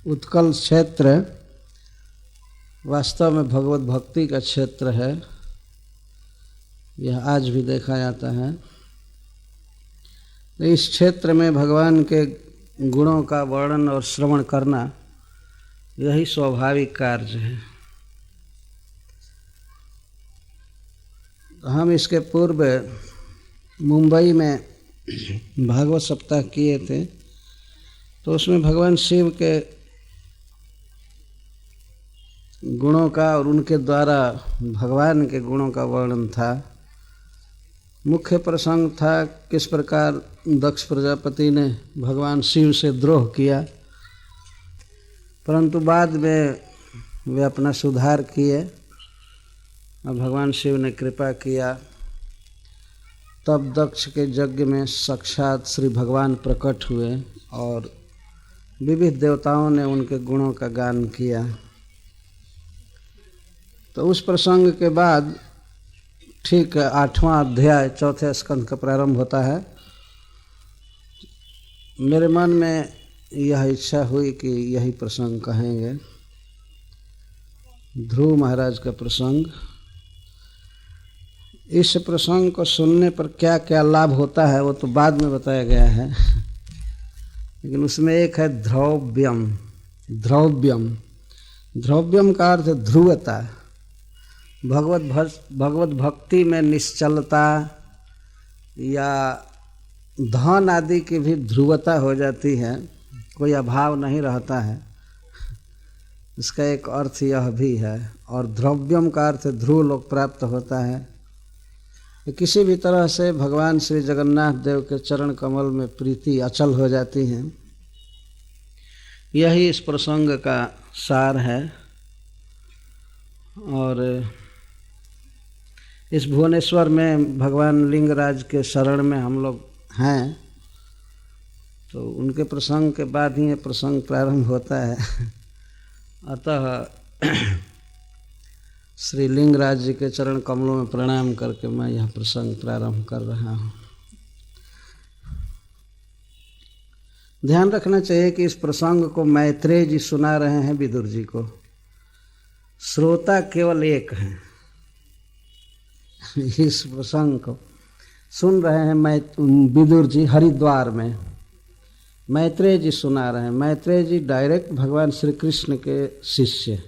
उत्कल क्षेत्र वास्तव में भगवत भक्ति का क्षेत्र है। यह आज भी देखा जाता है। इस क्षेत्र में भगवान के गुणों का वर्णन और श्रवण करना यही स्वाभाविक कार्य है। हम इसके पूर्व मुंबई में भागवत सप्ताह किए थे, तो उसमें भगवान शिव के गुणों का और उनके द्वारा भगवान के गुणों का वर्णन था। मुख्य प्रसंग था किस प्रकार दक्ष प्रजापति ने भगवान शिव से द्रोह किया, परंतु बाद में वे अपना सुधार किए और भगवान शिव ने कृपा किया। तब दक्ष के यज्ञ में साक्षात श्री भगवान प्रकट हुए और विविध देवताओं ने उनके गुणों का गान किया। तो उस प्रसंग के बाद ठीक 8वां अध्याय 4थे स्कंध का प्रारंभ होता है। मेरे मन में यह इच्छा हुई कि यही प्रसंग कहेंगे, ध्रुव महाराज का प्रसंग। इस प्रसंग को सुनने पर क्या क्या लाभ होता है वो तो बाद में बताया गया है, लेकिन उसमें एक है ध्रव्यम। ध्रव्यम ध्रव्यम का अर्थ है ध्रुवता। भगवत भक्ति में निश्चलता या धन आदि की भी ध्रुवता हो जाती है, कोई अभाव नहीं रहता है। इसका एक अर्थ यह भी है। और द्रव्यम का अर्थ ध्रुव लोक प्राप्त होता है। किसी भी तरह से भगवान श्री जगन्नाथ देव के चरण कमल में प्रीति अचल हो जाती है। यही इस प्रसंग का सार है। और इस भुवनेश्वर में भगवान लिंगराज के शरण में हम लोग हैं, तो उनके प्रसंग के बाद ही ये प्रसंग प्रारंभ होता है। अतः श्री लिंगराज जी के चरण कमलों में प्रणाम करके मैं यह प्रसंग प्रारंभ कर रहा हूँ। ध्यान रखना चाहिए कि इस प्रसंग को मैत्रेय जी सुना रहे हैं विदुर जी को। श्रोता केवल एक हैं। इस प्रसंग को सुन रहे हैं विदुर जी हरिद्वार में। मैत्रेय जी सुना रहे हैं। मैत्रेय जी डायरेक्ट भगवान श्री कृष्ण के शिष्य।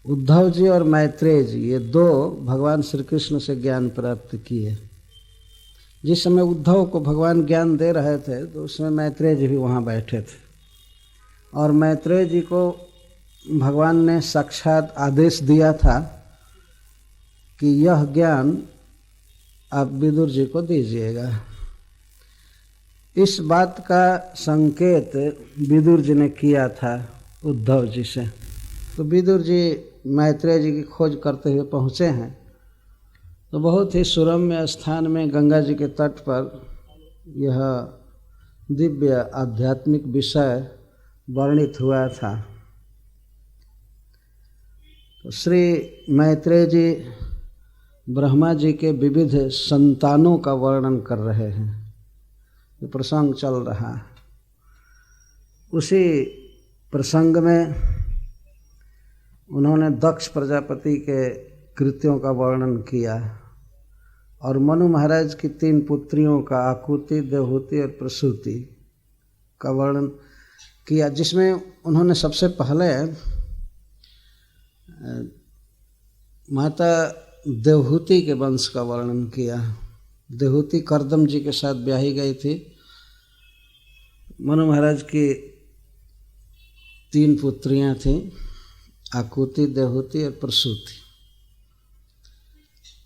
उद्धव जी और मैत्रेय जी ये दो भगवान श्री कृष्ण से ज्ञान प्राप्त किए। जिस समय उद्धव को भगवान ज्ञान दे रहे थे तो उसमें मैत्रेय जी भी वहाँ बैठे थे। और मैत्रेय जी को भगवान ने साक्षात आदेश दिया था कि यह ज्ञान आप विदुर जी को दीजिएगा। इस बात का संकेत विदुर जी ने किया था उद्धव जी से। तो विदुर जी मैत्रेय जी की खोज करते हुए पहुँचे हैं। तो बहुत ही सुरम्य स्थान में गंगा जी के तट पर यह दिव्य आध्यात्मिक विषय वर्णित हुआ था। तो श्री मैत्रेय जी ब्रह्मा जी के विविध संतानों का वर्णन कर रहे हैं। ये प्रसंग चल रहा है। उसी प्रसंग में उन्होंने दक्ष प्रजापति के कृत्यों का वर्णन किया और मनु महाराज की 3 पुत्रियों का आकुति, देवहूति और प्रसूति का वर्णन किया, जिसमें उन्होंने सबसे पहले माता देवहूति के वंश का वर्णन किया। देवहूति कर्दम जी के साथ ब्याही गई थी। मनु महाराज की 3 पुत्रियां थीं, आकुति, देवहूति और प्रसूति।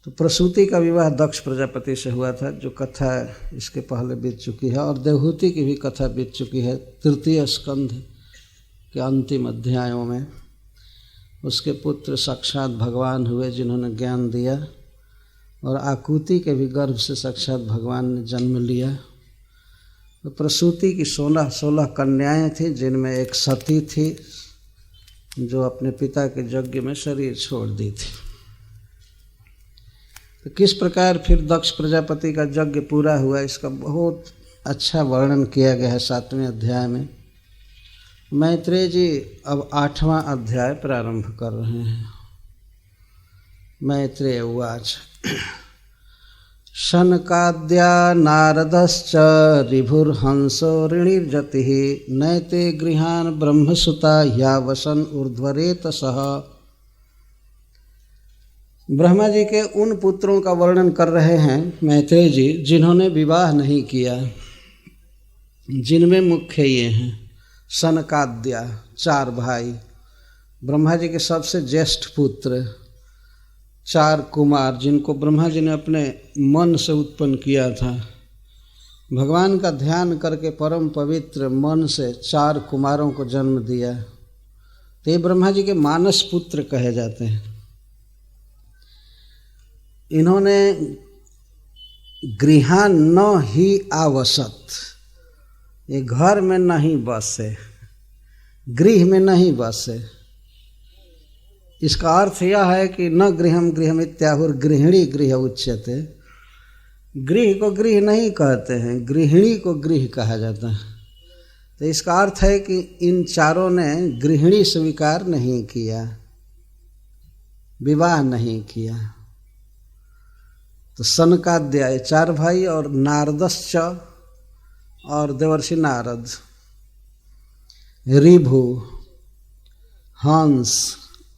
तो प्रसूति का विवाह दक्ष प्रजापति से हुआ था, जो कथा इसके पहले बीत चुकी है। और देवहूति की भी कथा बीत चुकी है 3 स्कंध के अंतिम अध्यायों में। उसके पुत्र साक्षात भगवान हुए जिन्होंने ज्ञान दिया। और आकुति के भी गर्भ से साक्षात भगवान ने जन्म लिया। तो प्रसूति की 16 कन्याएं थीं, जिनमें एक सती थी जो अपने पिता के यज्ञ में शरीर छोड़ दी थी। तो किस प्रकार फिर दक्ष प्रजापति का यज्ञ पूरा हुआ, इसका बहुत अच्छा वर्णन किया गया है 7वें अध्याय में। मैत्रेय जी अब 8वां अध्याय प्रारंभ कर रहे हैं। मैत्रेय उवाच शनकाद्या नारदश्च ऋभुर्हंसो ऋणिर्जतिः नैते गृहान् ब्रह्मसुता यावसन् ऊर्ध्वरेतसः। ब्रह्मा जी के उन पुत्रों का वर्णन कर रहे हैं मैत्रेय जी जिन्होंने विवाह नहीं किया, जिनमें मुख्य ये हैं सनकाद्या 4 भाई, ब्रह्मा जी के सबसे ज्येष्ठ पुत्र 4 कुमार जिनको ब्रह्मा जी ने अपने मन से उत्पन्न किया था। भगवान का ध्यान करके परम पवित्र मन से 4 कुमारों को जन्म दिया, तो ये ब्रह्मा जी के मानस पुत्र कहे जाते हैं। इन्होंने गृहान न ही आवसत, ये घर में नहीं बसे, गृह में नहीं बसे। इसका अर्थ यह है कि न गृहम गृहम इत्याहुर गृहिणी गृह उच्यते। गृह को गृह नहीं कहते हैं, गृहिणी को गृह कहा जाता है। तो इसका अर्थ है कि इन 4 ने गृहिणी स्वीकार नहीं किया, विवाह नहीं किया। तो सनकाद्या 4 भाई और नारदश्च और देवर्षि नारद, ऋभु, हंस,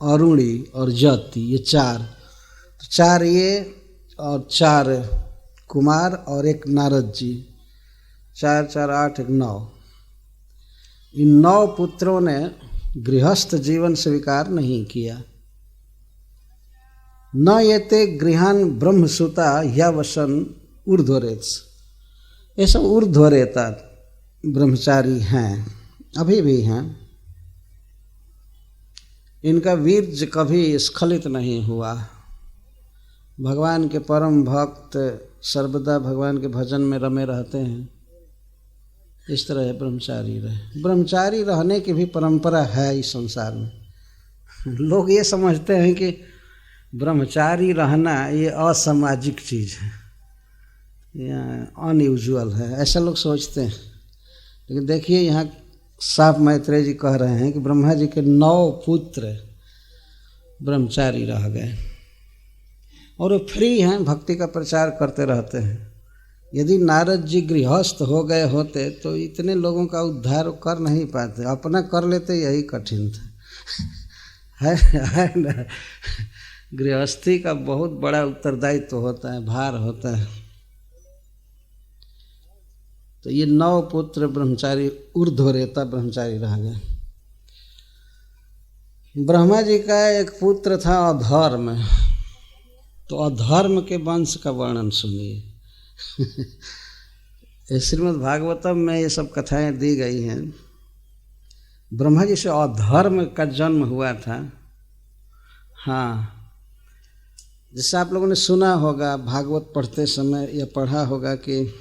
अरुणी और जति, ये 4। तो 4 ये और 4 कुमार और 1 नारद जी, 4 4 8 1 9। इन 9 पुत्रों ने गृहस्थ जीवन स्वीकार नहीं किया। न येते गृहान ब्रह्मसुता या वसन ऊर्ध्वरेत्स, ये सब ऊर्ध्वरेता ब्रह्मचारी हैं, अभी भी हैं। इनका वीर्य कभी स्खलित नहीं हुआ। भगवान के परम भक्त सर्वदा भगवान के भजन में रमे रहते हैं। इस तरह ब्रह्मचारी रहे। ब्रह्मचारी रहने की भी परंपरा है इस संसार में। लोग ये समझते हैं कि ब्रह्मचारी रहना ये असामाजिक चीज़ है, अनयूजुअल है, ऐसा लोग सोचते हैं। लेकिन देखिए यहाँ साफ मैत्रेय जी कह रहे हैं कि ब्रह्मा जी के 9 पुत्र ब्रह्मचारी रह गए और वो फ्री हैं, भक्ति का प्रचार करते रहते हैं। यदि नारद जी गृहस्थ हो गए होते तो इतने लोगों का उद्धार कर नहीं पाते, अपना कर लेते यही कठिन था। है ना, गृहस्थी का बहुत बड़ा उत्तरदायित्व होता है, भार होता है। तो ये 9 पुत्र ब्रह्मचारी ऊर्ध्वरेता ब्रह्मचारी रह गए। ब्रह्मा जी का एक पुत्र था अधर्म, तो अधर्म के वंश का वर्णन सुनिए। श्रीमद् भागवतम में ये सब कथाएं दी गई हैं। ब्रह्मा जी से अधर्म का जन्म हुआ था। हाँ, जैसे आप लोगों ने सुना होगा भागवत पढ़ते समय या पढ़ा होगा कि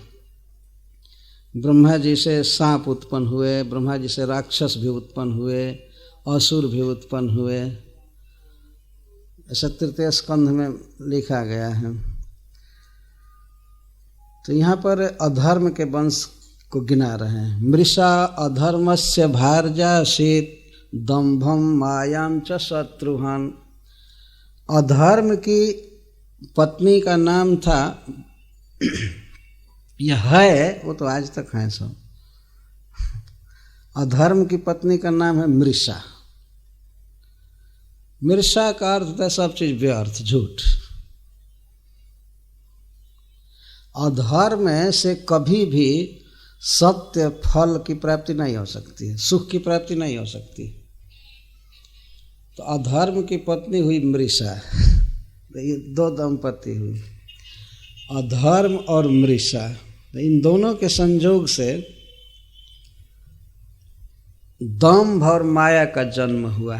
ब्रह्मा जी से सांप उत्पन्न हुए, ब्रह्मा जी से राक्षस भी उत्पन्न हुए, असुर भी उत्पन्न हुए, ऐसा 3 स्कंध में लिखा गया है। तो यहाँ पर अधर्म के वंश को गिना रहे हैं। मृषा अधर्मस्य भार्यासीत् दंभम मायां च शत्रुहन। अधर्म की पत्नी का नाम था, यह है, वो तो आज तक है सब। अधर्म की पत्नी का नाम है मृषा। मृषा का अर्थ होता है सब चीज व्यर्थ, झूठ। अधर्म से कभी भी सत्य फल की प्राप्ति नहीं हो सकती है, सुख की प्राप्ति नहीं हो सकती। तो अधर्म की पत्नी हुई मृषा, ये 2 दंपति हुई, अधर्म और मृषा। इन दोनों के संयोग से दंभ और माया का जन्म हुआ।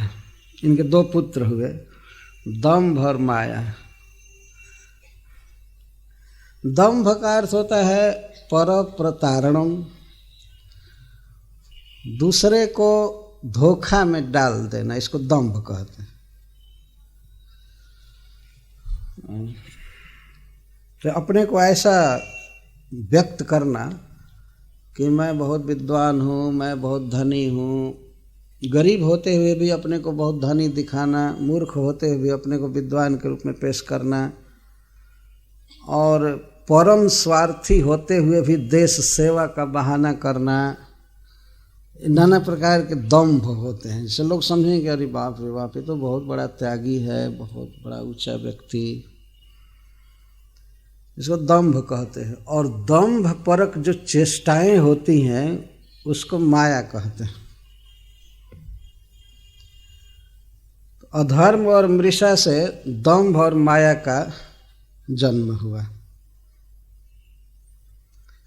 इनके 2 पुत्र हुए, दंभ और माया। दंभ का अर्थ होता है पर प्रतारणम, दूसरे को धोखा में डाल देना, इसको दंभ कहते हैं। तो अपने को ऐसा व्यक्त करना कि मैं बहुत विद्वान हूँ, मैं बहुत धनी हूँ, गरीब होते हुए भी अपने को बहुत धनी दिखाना, मूर्ख होते हुए भी अपने को विद्वान के रूप में पेश करना, और परम स्वार्थी होते हुए भी देश सेवा का बहाना करना, नाना प्रकार के दंभ होते हैं, जिससे लोग समझेंगे अरे बाप रे बाप, ये तो बहुत बड़ा त्यागी है, बहुत बड़ा ऊंचा व्यक्ति। इसको दंभ कहते हैं। और दंभ परक जो चेष्टाएं होती हैं उसको माया कहते हैं। अधर्म और मृषा से दंभ और माया का जन्म हुआ।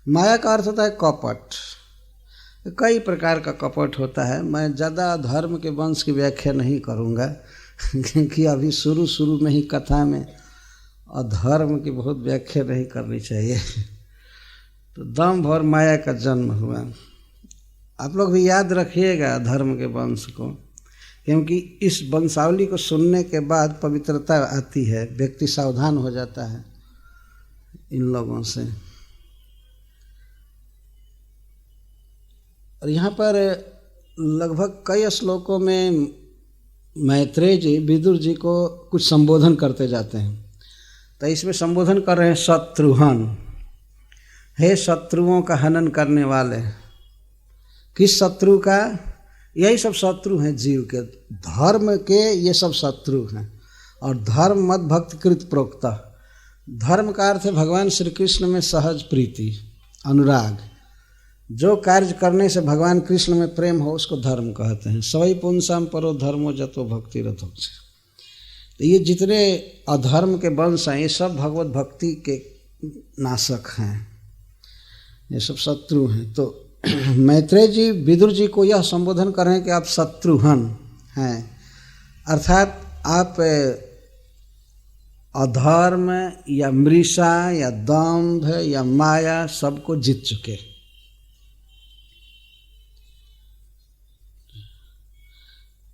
माया का अर्थ होता है कपट। कई प्रकार का कपट होता है। मैं ज़्यादा धर्म के वंश की व्याख्या नहीं करूँगा क्योंकि अभी शुरू में ही कथा में अधर्म की बहुत व्याख्या नहीं करनी चाहिए। तो दंभ और माया का जन्म हुआ। आप लोग भी याद रखिएगा धर्म के वंश को, क्योंकि इस वंशावली को सुनने के बाद पवित्रता आती है, व्यक्ति सावधान हो जाता है इन लोगों से। और यहाँ पर लगभग कई श्लोकों में मैत्रेय जी विदुर जी को कुछ संबोधन करते जाते हैं। तो इसमें संबोधन कर रहे हैं शत्रुहन, हे शत्रुओं का हनन करने वाले। किस शत्रु का? यही सब शत्रु हैं जीव के, धर्म के ये सब शत्रु हैं। और धर्म मद भक्त कृत प्रोक्ता। धर्म का अर्थ है भगवान श्री कृष्ण में सहज प्रीति, अनुराग। जो कार्य करने से भगवान कृष्ण में प्रेम हो उसको धर्म कहते हैं। सवै पुंसाम परो धर्मो जतो भक्ति रथो। तो ये जितने अधर्म के वंश हैं ये सब भगवत भक्ति के नाशक हैं, ये सब शत्रु हैं। तो मैत्रेय जी विदुर जी को यह संबोधन कर रहे हैं कि आप शत्रुहन हैं, अर्थात आप अधर्म या मृषा या दंभ या माया सबको जीत चुके।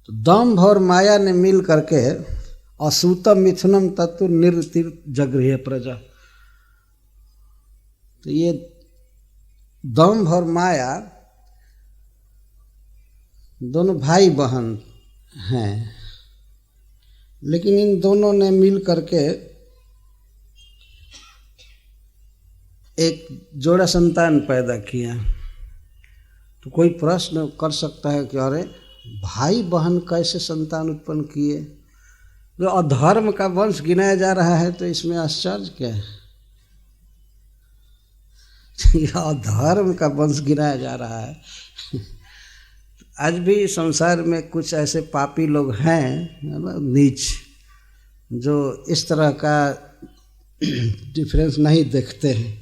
तो दंभ और माया ने मिल करके असूतम मिथुनम तत्व निर्तिर जगृह प्रजा। तो ये दंभ और माया दोनों भाई बहन हैं, लेकिन इन दोनों ने मिल करके एक जोड़ा संतान पैदा किया। तो कोई प्रश्न कर सकता है कि अरे भाई बहन कैसे संतान उत्पन्न किए? जो अधर्म का वंश गिनाया जा रहा है तो इसमें आश्चर्य क्या है? अधर्म का वंश गिनाया जा रहा है। आज भी संसार में कुछ ऐसे पापी लोग हैं, नीच, जो इस तरह का डिफरेंस नहीं देखते हैं,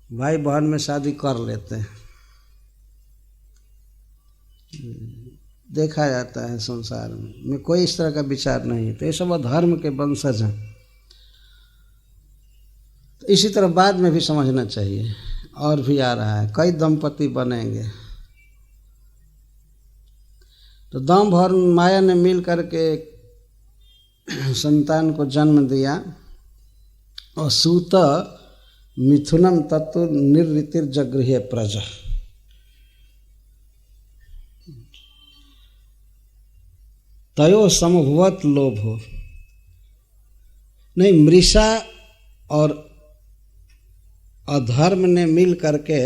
भाई बहन में शादी कर लेते हैं। देखा जाता है संसार में कोई इस तरह का विचार नहीं। तो ये सब अधर्म के वंशज हैं। तो इसी तरह बाद में भी समझना चाहिए। और भी आ रहा है, कई दंपति बनेंगे। तो दंभ और माया ने मिल करके संतान को जन्म दिया। और सूत मिथुनम तत्व निर्ऋतिर जगृह प्रजा। तयो समभवत लोभो। नहीं, मृषा और अधर्म ने मिल करके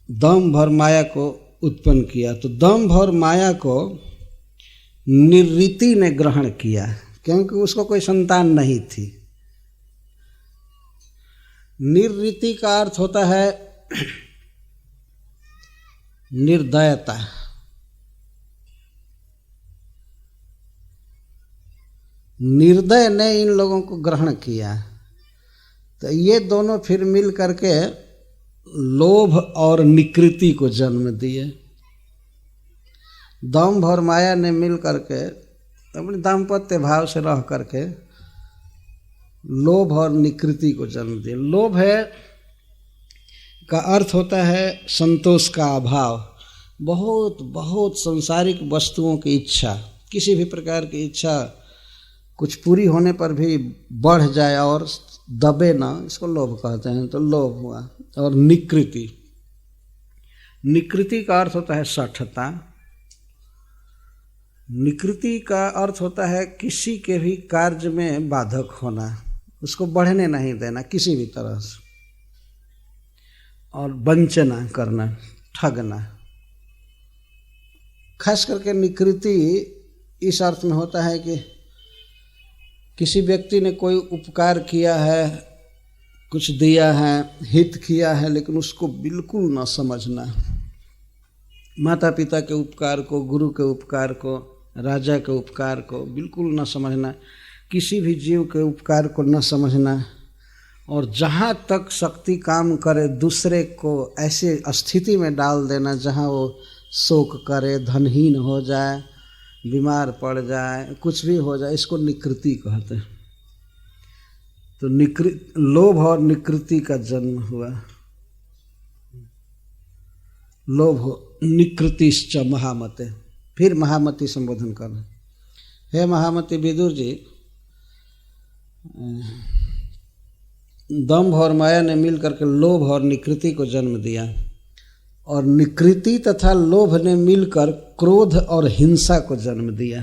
दंभ और माया को उत्पन्न किया। तो दंभ और माया को निर्ऋति ने ग्रहण किया, क्योंकि उसको कोई संतान नहीं थी। निर्ऋति का अर्थ होता है निर्दयता। निर्दय ने इन लोगों को ग्रहण किया। तो ये दोनों फिर मिल करके लोभ और निकृति को जन्म दिए। दंभ और माया ने मिल करके अपने दाम्पत्य भाव से रह करके लोभ और निकृति को जन्म दिए। लोभ है का अर्थ होता है संतोष का अभाव। बहुत बहुत सांसारिक वस्तुओं की इच्छा, किसी भी प्रकार की इच्छा कुछ पूरी होने पर भी बढ़ जाए और दबे ना, इसको लोभ कहते हैं। तो लोभ हुआ। और निकृति, निकृति का अर्थ होता है शठता। निकृति का अर्थ होता है किसी के भी कार्य में बाधक होना, उसको बढ़ने नहीं देना किसी भी तरह से, और वंचना करना, ठगना। खास करके निकृति इस अर्थ में होता है कि किसी व्यक्ति ने कोई उपकार किया है, कुछ दिया है, हित किया है, लेकिन उसको बिल्कुल न समझना। माता पिता के उपकार को, गुरु के उपकार को, राजा के उपकार को बिल्कुल न समझना, किसी भी जीव के उपकार को न समझना, और जहाँ तक शक्ति काम करे दूसरे को ऐसे स्थिति में डाल देना जहाँ वो शोक करे, धनहीन हो जाए, बीमार पड़ जाए, कुछ भी हो जाए, इसको निकृति कहते हैं। तो लोभ और निकृति का जन्म हुआ। लोभ निकृतिश्च महामते। फिर महामति संबोधन कर रहे। हे महामति विदुर जी, दंभ और माया ने मिल करके लोभ और निकृति को जन्म दिया, और निकृति तथा लोभ ने मिलकर क्रोध और हिंसा को जन्म दिया।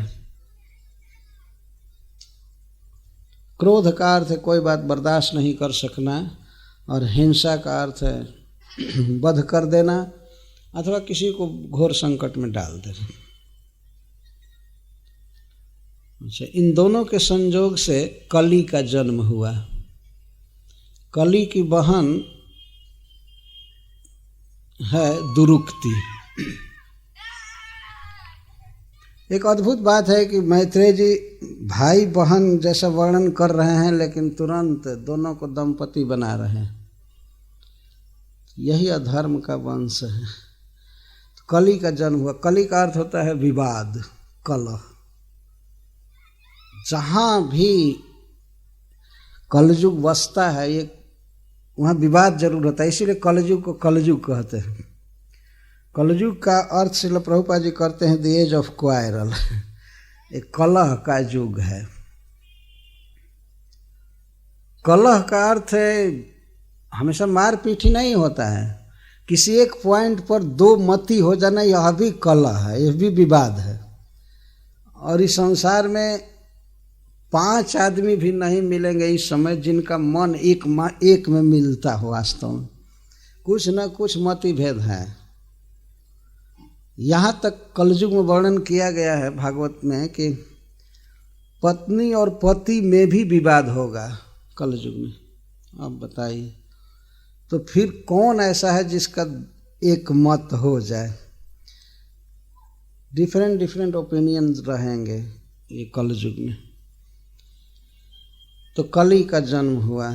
क्रोध का अर्थ है कोई बात बर्दाश्त नहीं कर सकना, और हिंसा का अर्थ है वध कर देना अथवा किसी को घोर संकट में डाल देना। अच्छा, इन दोनों के संयोग से कली का जन्म हुआ। कली की बहन है दुरुक्ति। एक अद्भुत बात है कि मैत्रेय जी भाई बहन जैसा वर्णन कर रहे हैं, लेकिन तुरंत दोनों को दंपति बना रहे हैं। यही अधर्म का वंश है। तो कली का जन्म हुआ। कली का अर्थ होता है विवाद, कलह। जहाँ भी कलयुग बसता है ये वहाँ विवाद जरूर होता है, इसीलिए कलयुग को कलयुग कहते हैं। कलयुग का अर्थ श्रील प्रभुपाद जी करते हैं द एज ऑफ क्वायरल। एक कलह का युग है। कलह का अर्थ है हमेशा मारपीट ही नहीं होता है, किसी एक पॉइंट पर दो मति हो जाना, यह भी कलह है, यह भी विवाद है। और इस संसार में 5 आदमी भी नहीं मिलेंगे इस समय जिनका मन एक में मिलता हो। वास्तव में कुछ न कुछ मतभेद है। यहाँ तक कलयुग में वर्णन किया गया है भागवत में कि पत्नी और पति में भी विवाद होगा कलयुग में। अब बताइए, तो फिर कौन ऐसा है जिसका एक मत हो जाए? डिफरेंट ओपिनियंस रहेंगे ये कलयुग में। तो कली का जन्म हुआ।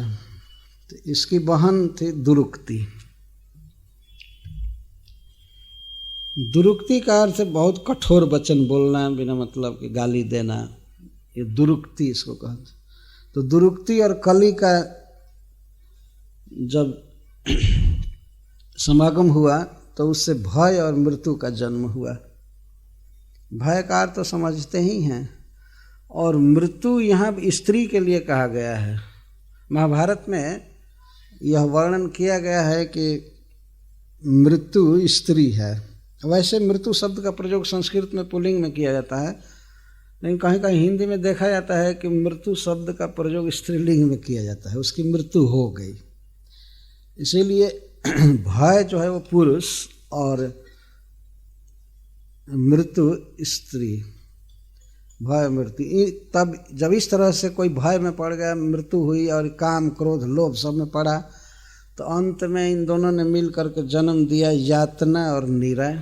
तो इसकी बहन थी दुरुक्ति। दुरुक्ति का अर्थ है बहुत कठोर वचन बोलना, बिना मतलब के गाली देना, ये दुरुक्ति इसको कहते। तो दुरुक्ति और कली का जब समागम हुआ तो उससे भय और मृत्यु का जन्म हुआ। भय का अर्थ तो समझते ही हैं, और मृत्यु यहाँ स्त्री के लिए कहा गया है। महाभारत में यह वर्णन किया गया है कि मृत्यु स्त्री है। वैसे मृत्यु शब्द का प्रयोग संस्कृत में पुल्लिंग में किया जाता है, लेकिन कहीं कहीं हिंदी में देखा जाता है कि मृत्यु शब्द का प्रयोग स्त्रीलिंग में किया जाता है। उसकी मृत्यु हो गई, इसीलिए भय जो है वो पुरुष और मृत्यु स्त्री। भय मृत्यु, तब जब इस तरह से कोई भय में पड़ गया, मृत्यु हुई और काम क्रोध लोभ सब में पड़ा, तो अंत में इन दोनों ने मिल करके जन्म दिया यातना और निरय।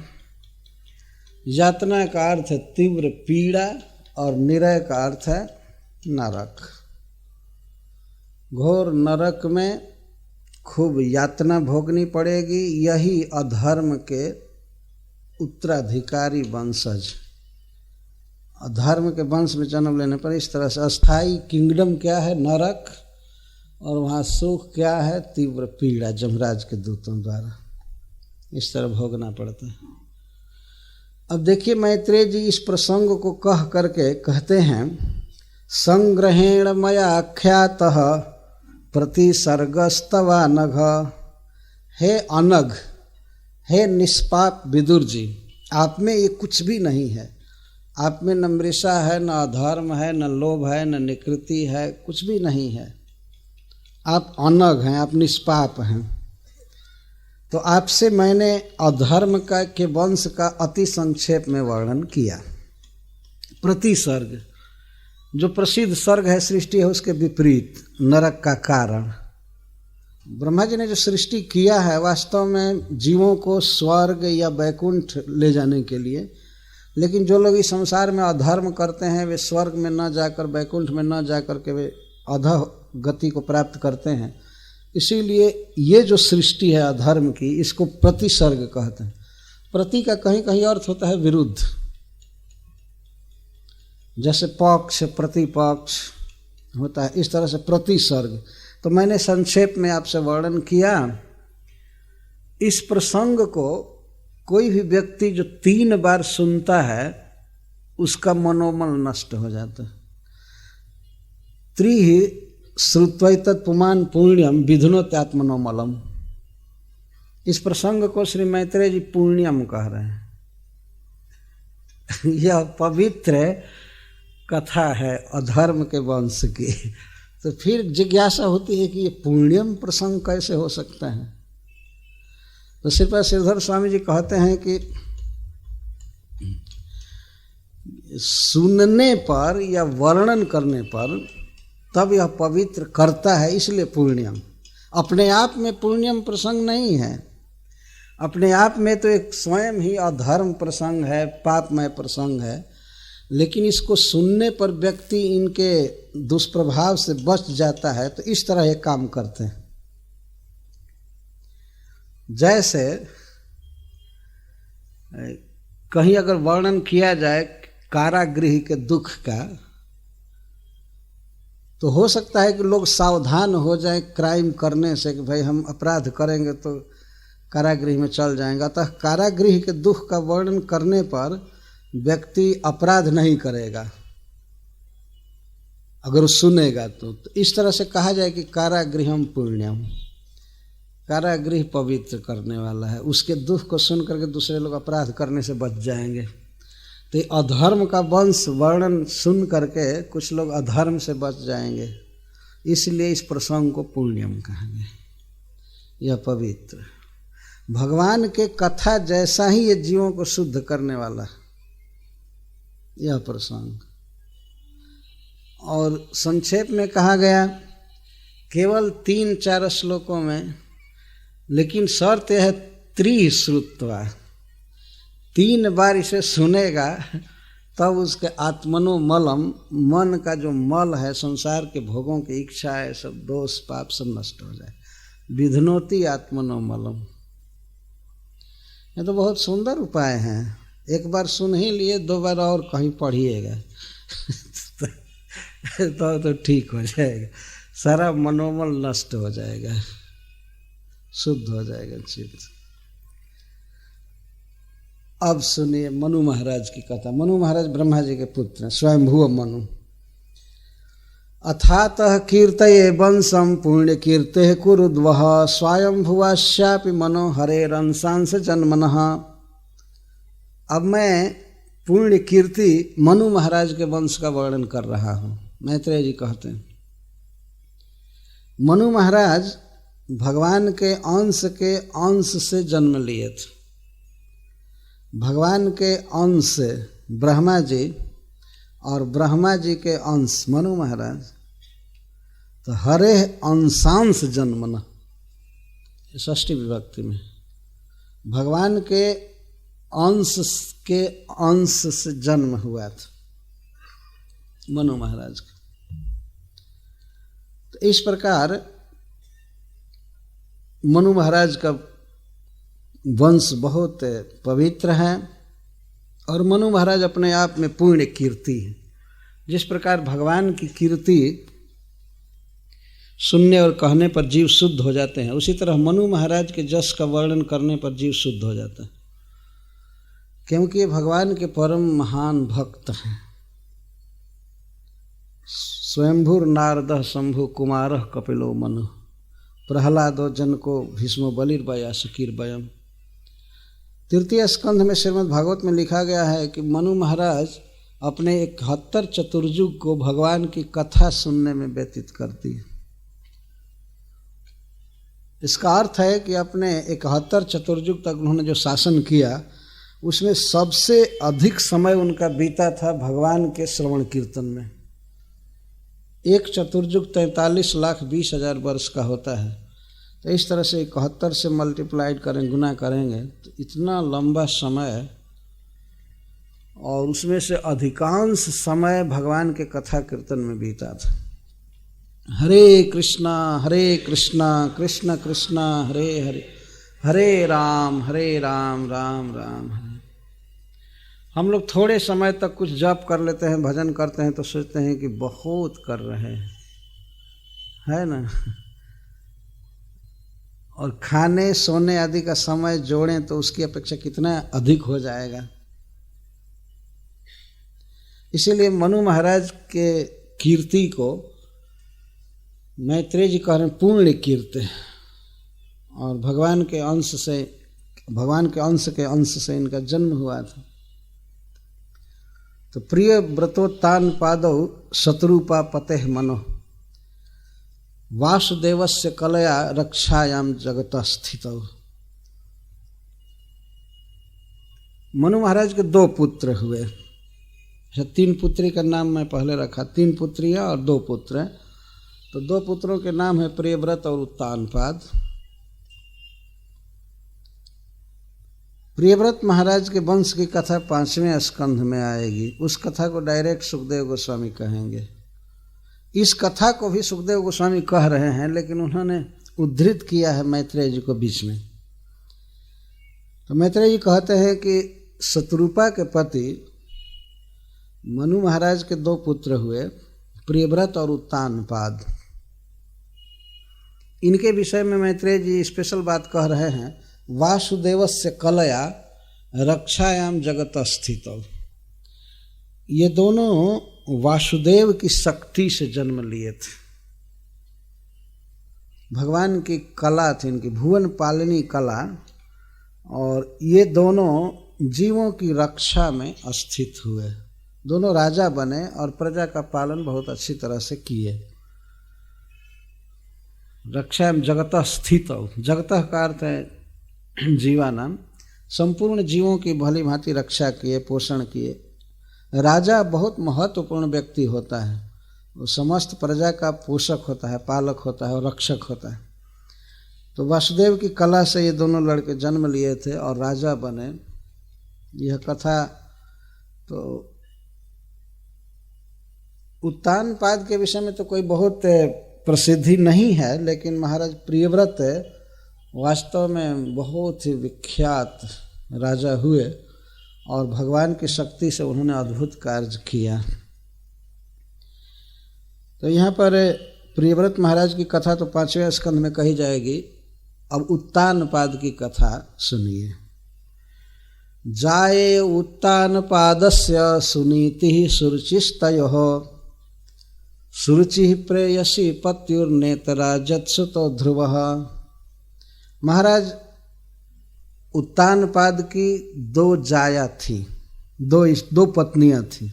यातना का अर्थ है तीव्र पीड़ा और निरय का अर्थ है नरक। घोर नरक में खूब यातना भोगनी पड़ेगी। यही अधर्म के उत्तराधिकारी वंशज। अधर्म के वंश में जन्म लेने पर इस तरह से अस्थाई किंगडम क्या है? नरक। और वहाँ सुख क्या है? तीव्र पीड़ा, जमराज के दूतों द्वारा इस तरह भोगना पड़ता है। अब देखिए मैत्रेय जी इस प्रसंग को कह करके कहते हैं, संग्रहेण मया आख्यातः प्रतिसर्गस्तवा नघ। हे अनघ, हे निष्पाप विदुर जी, आप में ये कुछ भी नहीं है। आप में न मृषा है, न अधर्म है, न लोभ है, न निकृति है, कुछ भी नहीं है। आप अनग हैं, आप निष्पाप हैं। तो आपसे मैंने अधर्म के वंश का अति संक्षेप में वर्णन किया। प्रतिसर्ग, जो प्रसिद्ध सर्ग है सृष्टि है, उसके विपरीत नरक का कारण। ब्रह्मा जी ने जो सृष्टि किया है वास्तव में जीवों को स्वर्ग या वैकुंठ ले जाने के लिए, लेकिन जो लोग इस संसार में अधर्म करते हैं वे स्वर्ग में न जाकर, वैकुंठ में न जाकर के वे अधः गति को प्राप्त करते हैं। इसीलिए ये जो सृष्टि है अधर्म की, इसको प्रतिसर्ग कहते हैं। प्रति का कहीं कहीं अर्थ होता है विरुद्ध, जैसे पक्ष प्रतिपक्ष होता है, इस तरह से प्रतिसर्ग। तो मैंने संक्षेप में आपसे वर्णन किया। इस प्रसंग को कोई भी व्यक्ति जो 3 बार सुनता है उसका मनोमल नष्ट हो जाता है। त्रिहि श्रुत्वैतत् पुमान् पुण्यम विधुनोत्यात्मनोमलम। इस प्रसंग को श्री मैत्रेय जी पुण्यम कह रहे हैं। यह पवित्र कथा है अधर्म के वंश की। तो फिर जिज्ञासा होती है कि ये पुण्यम प्रसंग कैसे हो सकता है। तो श्रीपाद श्रीधर स्वामी जी कहते हैं कि सुनने पर या वर्णन करने पर तब यह पवित्र करता है, इसलिए पुण्यम। अपने आप में पुण्यम प्रसंग नहीं है, अपने आप में तो एक स्वयं ही अधर्म प्रसंग है, पापमय प्रसंग है, लेकिन इसको सुनने पर व्यक्ति इनके दुष्प्रभाव से बच जाता है। तो इस तरह ये काम करते हैं। जैसे कहीं अगर वर्णन किया जाए कारागृह के दुख का, तो हो सकता है कि लोग सावधान हो जाएं क्राइम करने से कि भाई हम अपराध करेंगे तो कारागृह में चल जाएंगे। अतः कारागृह के दुख का वर्णन करने पर व्यक्ति अपराध नहीं करेगा अगर वो सुनेगा तो इस तरह से कहा जाए कि कारागृहम पुण्यम, कारागृह पवित्र करने वाला है। उसके दुख को सुन करके दूसरे लोग अपराध करने से बच जाएंगे। तो अधर्म का वंश वर्णन सुन करके कुछ लोग अधर्म से बच जाएंगे, इसलिए इस प्रसंग को पुण्यम कहा गया। यह पवित्र भगवान के कथा जैसा ही ये जीवों को शुद्ध करने वाला यह प्रसंग। और संक्षेप में कहा गया केवल 3-4 श्लोकों में, लेकिन शर्त यह है त्रिश्रुत्वा, 3 बार इसे सुनेगा तब उसके आत्मनो मलम, मन का जो मल है, संसार के भोगों की इच्छा है, सब दोष पाप सब नष्ट हो जाए। विधनोति आत्मनो मलम। ये तो बहुत सुंदर उपाय हैं। एक बार सुन ही लिए, 2 बार और कहीं पढ़िएगा तो ठीक हो जाएगा, सारा मनोमल नष्ट हो जाएगा, शुद्ध हो जाएगा चित्त। अब सुनिए मनु महाराज की कथा। मनु महाराज ब्रह्मा जी के पुत्र हैं, स्वयंभुव मनु। अथातः कीर्तये वंशम पुण्य कीर्ते कुरुद्वः स्वयंभुवास्यापि मनो हरेरंशांश जन्मनः। अब मैं पुण्य कीर्ति मनु महाराज के वंश का वर्णन कर रहा हूँ। मैत्रेय जी कहते हैं मनु महाराज भगवान के अंश से जन्म लिए थे। भगवान के अंश से ब्रह्मा जी और ब्रह्मा जी के अंश मनु महाराज, तो हरे अंशांश जन्मना, षष्ठी विभक्ति में भगवान के अंश से जन्म हुआ था मनु महाराज का। तो इस प्रकार मनु महाराज का वंश बहुत पवित्र है और मनु महाराज अपने आप में पूर्ण कीर्ति है। जिस प्रकार भगवान की कीर्ति सुनने और कहने पर जीव शुद्ध हो जाते हैं, उसी तरह मनु महाराज के जस का वर्णन करने पर जीव शुद्ध हो जाता है, क्योंकि ये भगवान के परम महान भक्त हैं। स्वयंभुर नारद शंभु कुमार कपिलो मनु प्रहलादो जनको भीष्मो बलिर्वया सुकीर्वयम्। तृतीय स्कंध में श्रीमद् भागवत में लिखा गया है कि मनु महाराज अपने 71 चतुर्युग को भगवान की कथा सुनने में व्यतीत करती है। इसका अर्थ है कि अपने 71 चतुर्युग तक उन्होंने जो शासन किया उसमें सबसे अधिक समय उनका बीता था भगवान के श्रवण कीर्तन में। एक चतुर्युग 43,20,000 वर्ष का होता है, तो इस तरह से 71 से मल्टीप्लाइड करें, गुना करेंगे तो इतना लंबा समय, और उसमें से अधिकांश समय भगवान के कथा कीर्तन में बीता था। हरे कृष्णा कृष्ण कृष्ण हरे हरे, हरे राम राम राम हरे। हम लोग थोड़े समय तक कुछ जप कर लेते हैं, भजन करते हैं तो सोचते हैं कि बहुत कर रहे हैं, है ना। और खाने सोने आदि का समय जोड़ें तो उसकी अपेक्षा कितना अधिक हो जाएगा। इसीलिए मनु महाराज के कीर्ति को मैत्रेय जी कह रहे हैं पूर्ण कीर्ति, और भगवान के अंश के अंश से इनका जन्म हुआ था। तो प्रिय व्रतोत्तान पादौ शत्रुपा पते मनो वासुदेवस्य कलया रक्षायाम जगत स्थितौ। मनु महाराज के 2 पुत्र हुए। 3 पुत्री का नाम मैं पहले रखा, 3 पुत्रियां और 2 पुत्र हैं। तो 2 पुत्रों के नाम है प्रियव्रत और उत्तानपाद। प्रियव्रत महाराज के वंश की कथा 5वें स्कंध में आएगी। उस कथा को डायरेक्ट सुखदेव गोस्वामी कहेंगे। इस कथा को भी सुखदेव गोस्वामी कह रहे हैं, लेकिन उन्होंने उद्धृत किया है मैत्रेय जी को बीच में। तो मैत्रेय जी कहते हैं कि शत्रुपा के पति मनु महाराज के 2 पुत्र हुए, प्रियव्रत और उत्तानपाद। इनके विषय में मैत्रेय जी स्पेशल बात कह रहे हैं, वासुदेवस्य कलया रक्षायाम जगत स्थितौ। ये दोनों वासुदेव की शक्ति से जन्म लिए थे। भगवान की कला थी इनकी, भुवन पालिनी कला, और ये दोनों जीवों की रक्षा में स्थित हुए। दोनों राजा बने और प्रजा का पालन बहुत अच्छी तरह से किए। रक्षा जगत स्थित, जगत का अर्थ है जीवानाम, संपूर्ण जीवों की भली भांति रक्षा किए, पोषण किए। राजा बहुत महत्वपूर्ण व्यक्ति होता है, वो समस्त प्रजा का पोषक होता है, पालक होता है और रक्षक होता है। तो वासुदेव की कला से ये दोनों लड़के जन्म लिए थे और राजा बने। यह कथा तो उत्तानपाद के विषय में तो कोई बहुत प्रसिद्धि नहीं है, लेकिन महाराज प्रियव्रत वास्तव में बहुत ही विख्यात राजा हुए और भगवान की शक्ति से उन्होंने अद्भुत कार्य किया। तो यहाँ पर प्रियव्रत महाराज की कथा तो 5वें स्कंध में कही जाएगी। अब उत्तानपाद की कथा सुनिए। जाये उत्तानपादस्य सुनीति सुरुचिस्तयोः सुरुचि प्रेयसी पत्युर्नेतराजत्सुतो ध्रुवः। महाराज उत्तानपाद की 2 जाया थी, 2 पत्नियां थी,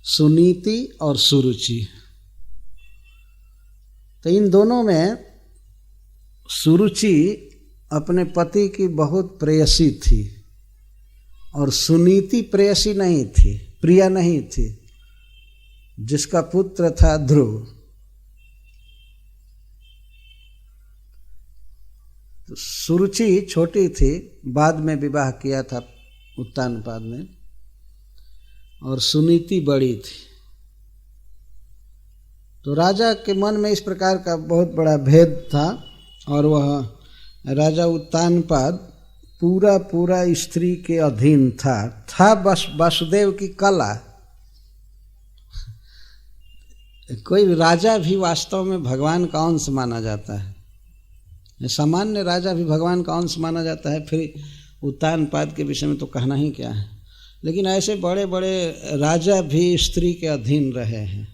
सुनीति और सुरुचि। तो इन दोनों में सुरुचि अपने पति की बहुत प्रेयसी थी और सुनीति प्रेयसी नहीं थी, प्रिया नहीं थी, जिसका पुत्र था ध्रुव। तो सुरुचि छोटी थी, बाद में विवाह किया था उत्तानपाद ने, और सुनीति बड़ी थी। तो राजा के मन में इस प्रकार का बहुत बड़ा भेद था, और वह राजा उत्तानपाद पूरा स्त्री के अधीन था वासुदेव की कला। कोई राजा भी वास्तव में भगवान का अंश माना जाता है, सामान्य राजा भी भगवान का अंश माना जाता है, फिर उत्तानपाद के विषय में तो कहना ही क्या है। लेकिन ऐसे बड़े बड़े राजा भी स्त्री के अधीन रहे हैं।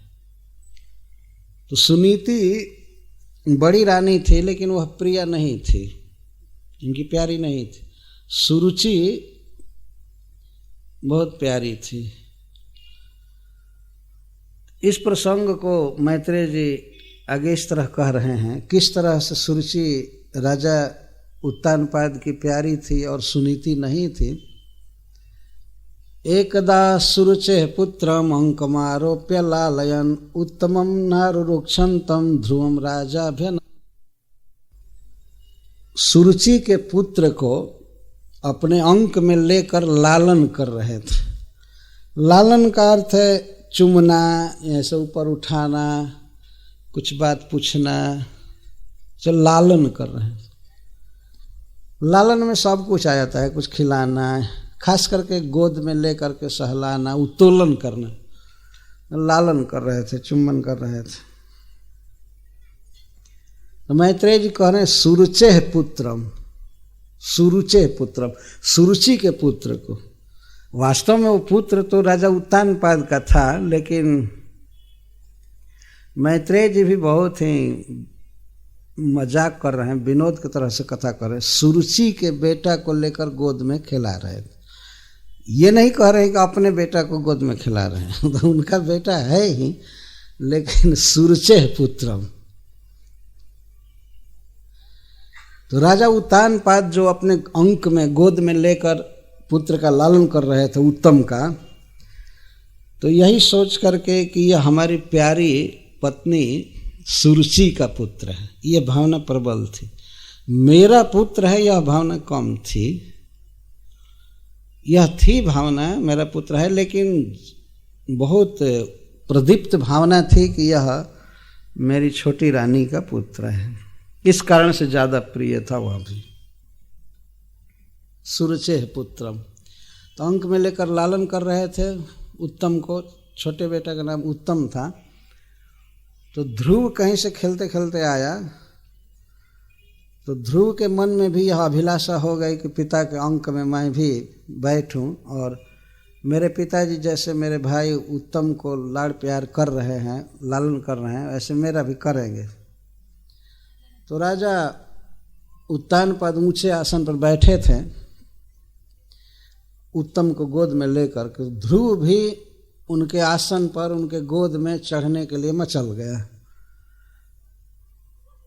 तो सुनीति बड़ी रानी थी, लेकिन वह प्रिय नहीं थी, इनकी प्यारी नहीं थी। सुरुचि बहुत प्यारी थी। इस प्रसंग को मैत्रेय जी आगे इस तरह कह रहे हैं, किस तरह से सुरुचि राजा उत्तानपाद की प्यारी थी और सुनीति नहीं थी। एकदा सुरुचे पुत्रम अंकमारोप्य लालयन उत्तमम नारुरुक्षंतम ध्रुवम राजाभ्यन। सुरुचि के पुत्र को अपने अंक में लेकर लालन कर रहे थे। लालन का अर्थ है चुमना, ऐसे ऊपर उठाना, कुछ बात पूछना, चल लालन कर रहे हैं। लालन में सब कुछ आ जाता है, कुछ खिलाना, खास करके गोद में ले करके सहलाना, उत्तोलन करना, लालन कर रहे थे, चुम्बन कर रहे थे। तो मैत्रेय जी कह रहे हैं सुरुचे पुत्रम, सुरुचे पुत्रम, सुरुचि के पुत्र को। वास्तव में वो पुत्र तो राजा उत्तानपाद का था, लेकिन मैत्रेय जी भी बहुत ही मजाक कर रहे हैं, विनोद की तरह से कथा कर रहे हैं। सुरुचि के बेटा को लेकर गोद में खिला रहे थे। ये नहीं कह रहे हैं कि अपने बेटा को गोद में खिला रहे हैं, तो उनका बेटा है ही, लेकिन सुरुचे पुत्रम। तो राजा उत्तानपाद जो अपने अंक में गोद में लेकर पुत्र का लालन कर रहे थे, उत्तम का, तो यही सोच करके कि यह हमारी प्यारी पत्नी सुरुचि का पुत्र है, यह भावना प्रबल थी। मेरा पुत्र है, यह भावना कम थी। यह थी भावना मेरा पुत्र है, लेकिन बहुत प्रदीप्त भावना थी कि यह मेरी छोटी रानी का पुत्र है। इस कारण से ज़्यादा प्रिय था वह भी। सुरुचे पुत्रम, तो अंक में लेकर लालन कर रहे थे उत्तम को। छोटे बेटा का नाम उत्तम था। तो ध्रुव कहीं से खेलते खेलते आया, तो ध्रुव के मन में भी यह अभिलाषा हो गई कि पिता के अंक में मैं भी बैठूं, और मेरे पिताजी जैसे मेरे भाई उत्तम को लाड़ प्यार कर रहे हैं, लालन कर रहे हैं, ऐसे मेरा भी करेंगे। तो राजा उत्तानपाद ऊंचे आसन पर बैठे थे, उत्तम को गोद में लेकर के। ध्रुव भी उनके आसन पर, उनके गोद में चढ़ने के लिए मचल गया,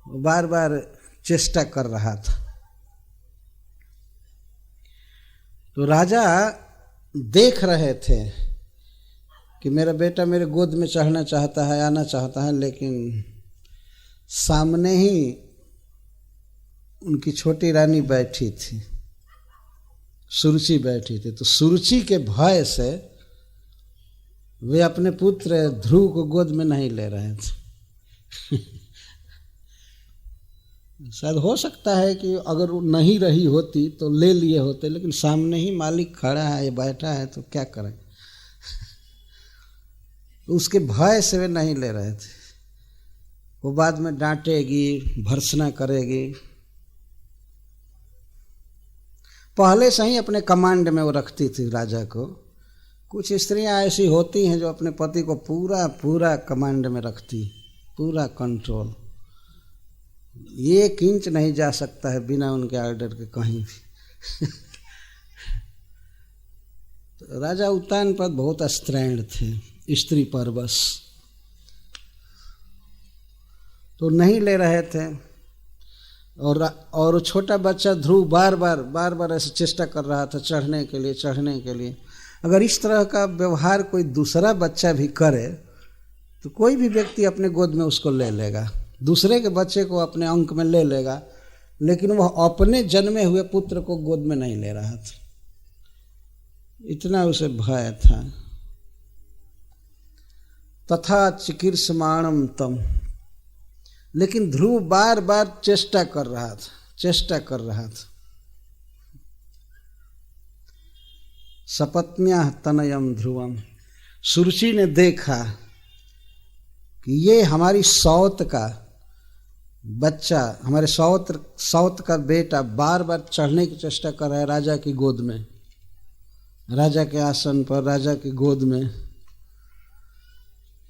बार बार चेष्टा कर रहा था। तो राजा देख रहे थे कि मेरा बेटा मेरे गोद में चढ़ना चाहता है, आना चाहता है, लेकिन सामने ही उनकी छोटी रानी बैठी थी, सुरुचि बैठी थी। तो सुरुचि के भय से वे अपने पुत्र ध्रुव को गोद में नहीं ले रहे थे। शायद हो सकता है कि अगर वो नहीं रही होती तो ले लिए होते, लेकिन सामने ही मालिक खड़ा है, ये बैठा है, तो क्या करें। उसके भय से वे नहीं ले रहे थे। वो बाद में डांटेगी, भर्त्सना करेगी। पहले से ही अपने कमांड में वो रखती थी राजा को। कुछ स्त्रियां ऐसी होती हैं जो अपने पति को पूरा पूरा कमांड में रखती, पूरा कंट्रोल। 1 इंच नहीं जा सकता है बिना उनके ऑर्डर के कहीं भी। तो राजा उत्तानपाद बहुत अस्त्रैण थे, स्त्री परवश, तो नहीं ले रहे थे। और छोटा बच्चा ध्रुव बार बार ऐसे चेष्टा कर रहा था चढ़ने के लिए। अगर इस तरह का व्यवहार कोई दूसरा बच्चा भी करे तो कोई भी व्यक्ति अपने गोद में उसको ले लेगा, दूसरे के बच्चे को अपने अंक में ले लेगा, लेकिन वह अपने जन्मे हुए पुत्र को गोद में नहीं ले रहा था, इतना उसे भय था। तथा चिकीर्षमाणम तम, लेकिन ध्रुव बार बार चेष्टा कर रहा था। सपत्न्या तनयम ध्रुवम, सुरुचि ने देखा कि ये हमारी सौत का बच्चा, हमारे सौत का बेटा बार बार चढ़ने की चेष्टा कर रहा है राजा की गोद में, राजा के आसन पर, राजा की गोद में।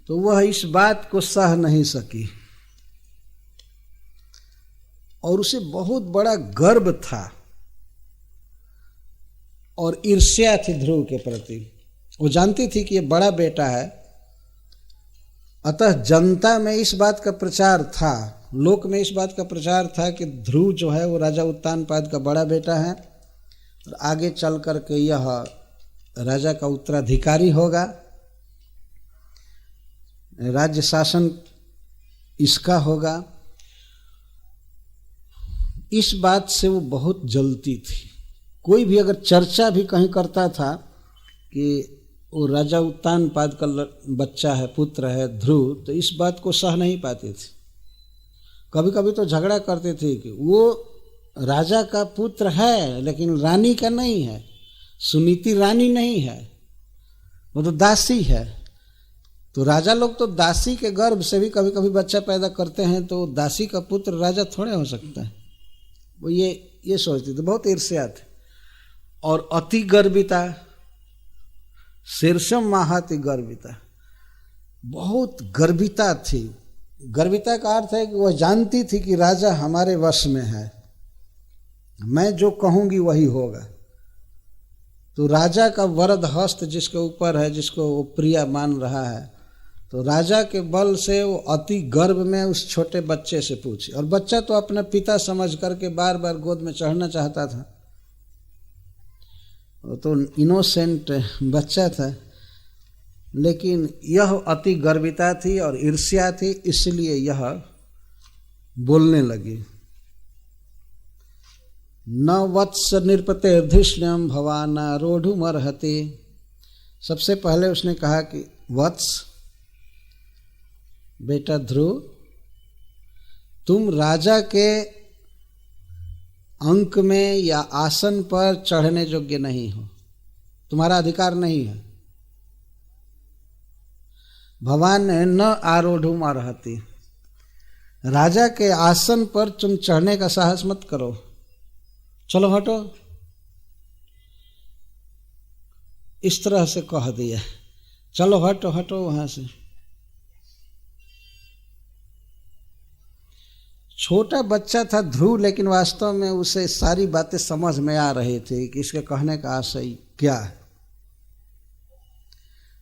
तो वह इस बात को सह नहीं सकी और उसे बहुत बड़ा गर्व था और ईर्ष्या थी ध्रुव के प्रति। वो जानती थी कि ये बड़ा बेटा है, अतः जनता में इस बात का प्रचार था, लोक में इस बात का प्रचार था कि ध्रुव जो है वो राजा उत्तानपाद का बड़ा बेटा है और आगे चल कर के यह राजा का उत्तराधिकारी होगा, राज्य शासन इसका होगा। इस बात से वो बहुत जलती थी। कोई भी अगर चर्चा भी कहीं करता था कि वो राजा उत्तानपाद का बच्चा है, पुत्र है ध्रुव, तो इस बात को सह नहीं पाती थी। कभी कभी तो झगड़ा करते थे कि वो राजा का पुत्र है लेकिन रानी का नहीं है, सुनीति रानी नहीं है, वो तो दासी है। तो राजा लोग तो दासी के गर्भ से भी कभी कभी बच्चा पैदा करते हैं, तो दासी का पुत्र राजा थोड़े हो सकता है। वो ये सोचती थी, बहुत ईर्ष्या थी और अति गर्विता, शीर्षम महाति गर्विता, बहुत गर्विता थी। गर्विता का अर्थ है कि वह जानती थी कि राजा हमारे वश में है, मैं जो कहूंगी वही होगा। तो राजा का वरद हस्त जिसके ऊपर है, जिसको वो प्रिय मान रहा है, तो राजा के बल से वो अति गर्व में उस छोटे बच्चे से पूछी। और बच्चा तो अपना पिता समझ करके बार बार गोद में चढ़ना चाहता था, वो तो इनोसेंट बच्चा था, लेकिन यह अति गर्विता थी और ईर्ष्या थी, इसलिए यह बोलने लगी। न वत्स निरपते धृष्ण्यम भवानारोढ़ुमर्हति। सबसे पहले उसने कहा कि वत्स, बेटा ध्रुव, तुम राजा के अंक में या आसन पर चढ़ने योग्य नहीं हो, तुम्हारा अधिकार नहीं है। भवान न आरोढ़ुम अर्हति, राजा के आसन पर तुम चढ़ने का साहस मत करो, चलो हटो। इस तरह से कह दिया, चलो हटो हटो वहां से। छोटा बच्चा था ध्रुव, लेकिन वास्तव में उसे सारी बातें समझ में आ रही थी कि इसके कहने का आशय क्या है।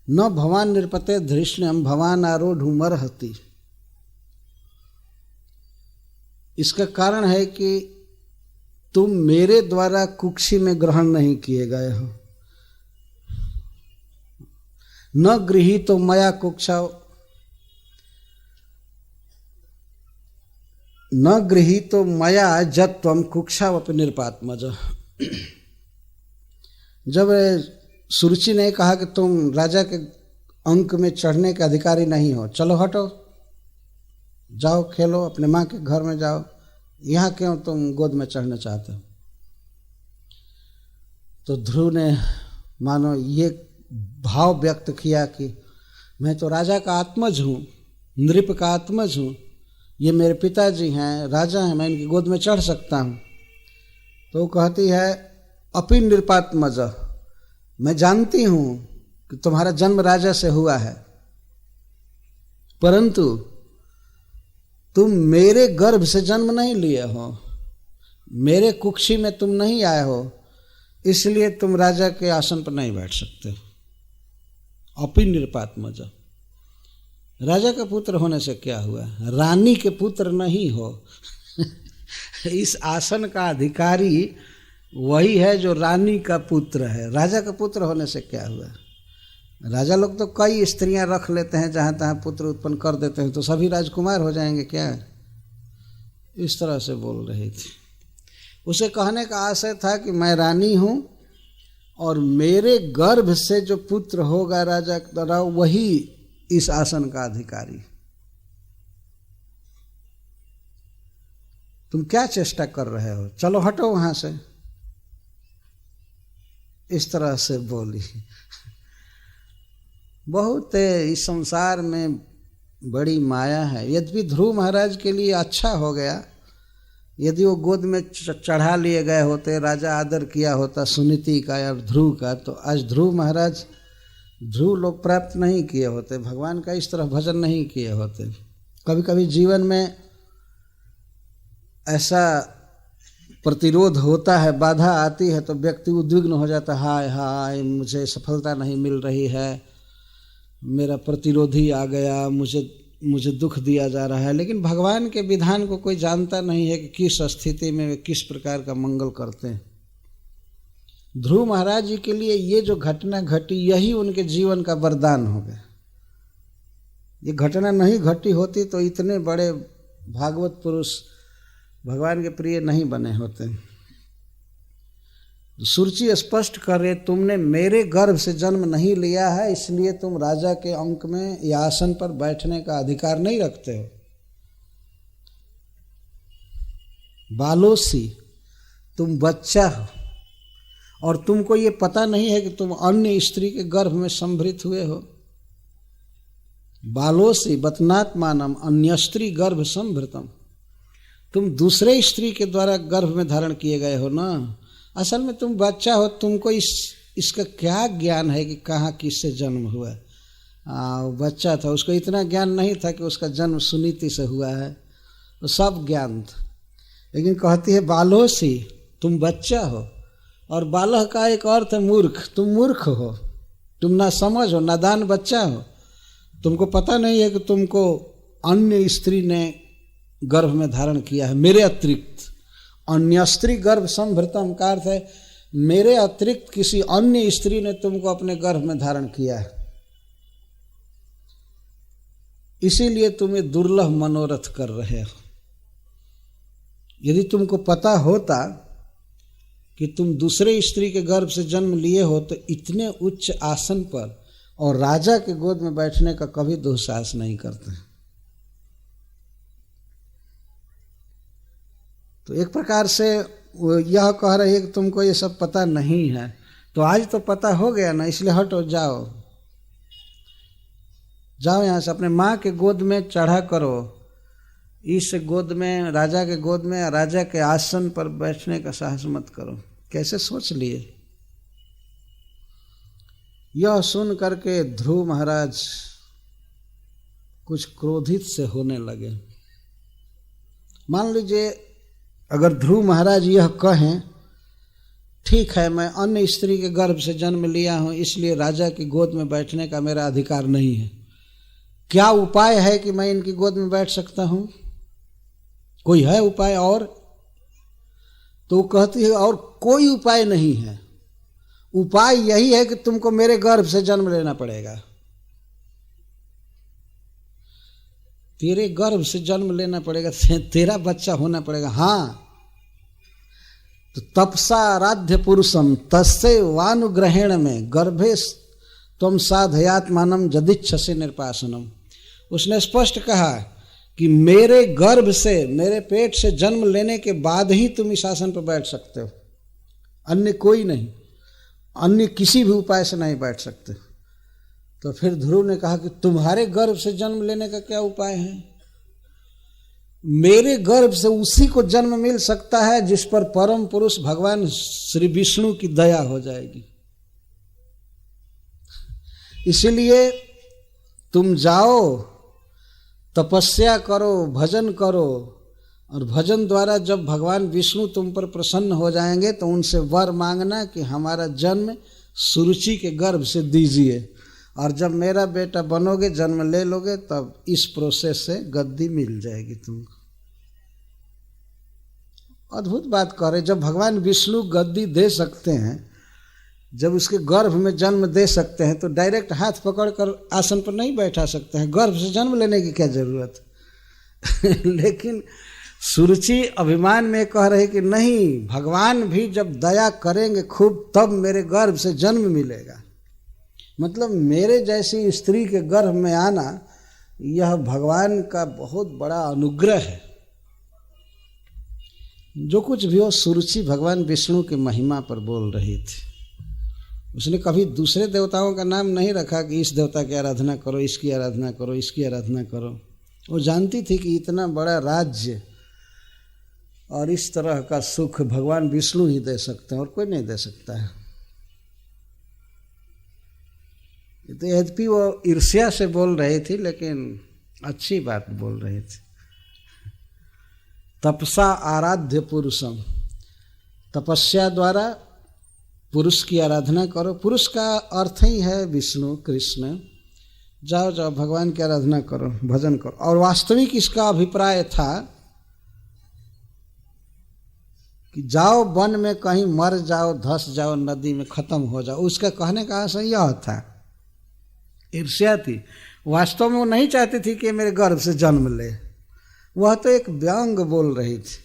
न भवान निरपते धृष्ण्यम भवान आरोढ़ुमर्हति, इसका कारण है कि तुम मेरे द्वारा कुक्षी में ग्रहण नहीं किए गए हो। न गृहीतो मया कुक्षा, न गृहीतो मया जत्वम कुक्षावपि निरपात्मज। जब सुरुचि ने कहा कि तुम राजा के अंक में चढ़ने के अधिकारी नहीं हो, चलो हटो, जाओ खेलो, अपने माँ के घर में जाओ, यहाँ क्यों तुम गोद में चढ़ना चाहते हो। तो ध्रुव ने मानो ये भाव व्यक्त किया कि मैं तो राजा का आत्मज हूँ, नृप का आत्मज हूँ, ये मेरे पिताजी हैं, राजा हैं, मैं इनकी गोद में चढ़ सकता हूँ। तो वो कहती है अपि नृपात्मज, मैं जानती हूँ कि तुम्हारा जन्म राजा से हुआ है, परंतु तुम मेरे गर्भ से जन्म नहीं लिए हो, मेरे कुक्षी में तुम नहीं आए हो, इसलिए तुम राजा के आसन पर नहीं बैठ सकते। अपि नृपात्मज, राजा का पुत्र होने से क्या हुआ, रानी के पुत्र नहीं हो। इस आसन का अधिकारी वही है जो रानी का पुत्र है, राजा का पुत्र होने से क्या हुआ। राजा लोग तो कई स्त्रियां रख लेते हैं, जहां तहां पुत्र उत्पन्न कर देते हैं, तो सभी राजकुमार हो जाएंगे क्या। इस तरह से बोल रही थी। उसे कहने का आशय था कि मैं रानी हूं और मेरे गर्भ से जो पुत्र होगा राजा के द्वारा, वही इस आसन का अधिकारी। तुम क्या चेष्टा कर रहे हो, चलो हटो वहां से। इस तरह से बोली। बहुत इस संसार में बड़ी माया है। यद्यपि ध्रुव महाराज के लिए अच्छा हो गया, यदि वो गोद में चढ़ा लिए गए होते, राजा आदर किया होता सुनीति का या ध्रुव का, तो आज ध्रुव महाराज ध्रुव लोग प्राप्त नहीं किए होते, भगवान का इस तरह भजन नहीं किए होते। कभी कभी जीवन में ऐसा प्रतिरोध होता है, बाधा आती है, तो व्यक्ति उद्विग्न हो जाता है, हाय हाय मुझे सफलता नहीं मिल रही है, मेरा प्रतिरोधी आ गया, मुझे दुख दिया जा रहा है। लेकिन भगवान के विधान को कोई जानता नहीं है कि किस स्थिति में वे किस प्रकार का मंगल करते हैं। ध्रुव महाराज जी के लिए ये जो घटना घटी, यही उनके जीवन का वरदान हो गया। ये घटना नहीं घटी होती तो इतने बड़े भागवत पुरुष भगवान के प्रिय नहीं बने होते। सुरुचि स्पष्ट कर रहे, तुमने मेरे गर्भ से जन्म नहीं लिया है, इसलिए तुम राजा के अंक में या आसन पर बैठने का अधिकार नहीं रखते हो। बालोसी, तुम बच्चा हो और तुमको ये पता नहीं है कि तुम अन्य स्त्री के गर्भ में संभृत हुए हो। बालोसी बतनात्मानम अन्य स्त्री गर्भ संभृतम, तुम दूसरे स्त्री के द्वारा गर्भ में धारण किए गए हो ना। असल में तुम बच्चा हो, तुमको इसका क्या ज्ञान है कि कहाँ किससे जन्म हुआ। बच्चा था, उसको इतना ज्ञान नहीं था कि उसका जन्म सुनीति से हुआ है, तो सब ज्ञान था। लेकिन कहती है बालोसी, तुम बच्चा हो, और बालह का एक अर्थ है मूर्ख, तुम मूर्ख हो, तुम ना समझ हो, नादान बच्चा हो, तुमको पता नहीं है कि तुमको अन्य स्त्री ने गर्भ में धारण किया है मेरे अतिरिक्त। अन्य स्त्री गर्भ संभृतम का अर्थ है मेरे अतिरिक्त किसी अन्य स्त्री ने तुमको अपने गर्भ में धारण किया है, इसीलिए तुम ये दुर्लभ मनोरथ कर रहे हो। यदि तुमको पता होता कि तुम दूसरे स्त्री के गर्भ से जन्म लिए हो तो इतने उच्च आसन पर और राजा के गोद में बैठने का कभी दुस्साहस नहीं करते। तो एक प्रकार से यह कह रही है कि तुमको ये सब पता नहीं है, तो आज तो पता हो गया ना, इसलिए हटो, जाओ जाओ यहाँ से, अपने माँ के गोद में चढ़ा करो, इस गोद में, राजा के गोद में, राजा के आसन पर बैठने का साहस मत करो। कैसे सोच लिए। यह सुन करके ध्रुव महाराज कुछ क्रोधित से होने लगे। मान लीजिए अगर ध्रुव महाराज यह कहें, ठीक है मैं अन्य स्त्री के गर्भ से जन्म लिया हूं, इसलिए राजा की गोद में बैठने का मेरा अधिकार नहीं है, क्या उपाय है कि मैं इनकी गोद में बैठ सकता हूं? कोई है उपाय? और तो कहती है और कोई उपाय नहीं है, उपाय यही है कि तुमको मेरे गर्भ से जन्म लेना पड़ेगा, तेरे गर्भ से जन्म लेना पड़ेगा, तेरा बच्चा होना पड़ेगा। हाँ, तो तपसा आराध्य पुरुषम तस्य वानुग्रहेण में गर्भे तुम साधयात्मानम जदिच्छसे निर्पासनम। उसने स्पष्ट कहा कि मेरे गर्भ से, मेरे पेट से जन्म लेने के बाद ही तुम इस आसन पर बैठ सकते हो, अन्य कोई नहीं, अन्य किसी भी उपाय से नहीं बैठ सकते। तो फिर ध्रुव ने कहा कि तुम्हारे गर्भ से जन्म लेने का क्या उपाय है? मेरे गर्भ से उसी को जन्म मिल सकता है जिस पर परम पुरुष भगवान श्री विष्णु की दया हो जाएगी। इसलिए तुम जाओ, तपस्या करो, भजन करो, और भजन द्वारा जब भगवान विष्णु तुम पर प्रसन्न हो जाएंगे तो उनसे वर मांगना कि हमारा जन्म सुरुचि के गर्भ से दीजिए, और जब मेरा बेटा बनोगे, जन्म ले लोगे, तब इस प्रोसेस से गद्दी मिल जाएगी तुमको। अद्भुत बात कह रहे, जब भगवान विष्णु गद्दी दे सकते हैं, जब उसके गर्भ में जन्म दे सकते हैं, तो डायरेक्ट हाथ पकड़कर आसन पर नहीं बैठा सकते हैं, गर्भ से जन्म लेने की क्या जरूरत लेकिन सुरुचि अभिमान में कह रहे कि नहीं, भगवान भी जब दया करेंगे खूब तब मेरे गर्भ से जन्म मिलेगा। मतलब मेरे जैसी स्त्री के गर्भ में आना यह भगवान का बहुत बड़ा अनुग्रह है। जो कुछ भी हो, सुरुचि भगवान विष्णु की महिमा पर बोल रही थी। उसने कभी दूसरे देवताओं का नाम नहीं रखा कि इस देवता की आराधना करो, इसकी आराधना करो, इसकी आराधना करो। वो जानती थी कि इतना बड़ा राज्य और इस तरह का सुख भगवान विष्णु ही दे सकते हैं और कोई नहीं दे सकता है। तो यद्यपि वो ईर्ष्या से बोल रही थी, लेकिन अच्छी बात बोल रही थी। तपसा आराध्य पुरुषम, तपस्या द्वारा पुरुष की आराधना करो। पुरुष का अर्थ ही है विष्णु कृष्ण। जाओ जाओ भगवान की आराधना करो, भजन करो। और वास्तविक इसका अभिप्राय था कि जाओ वन में कहीं मर जाओ, धस जाओ नदी में, खत्म हो जाओ। उसका कहने का आशय यह था, ईर्ष्या थी। वास्तव में वो नहीं चाहती थी कि मेरे गर्भ से जन्म ले, वह तो एक व्यंग बोल रही थी।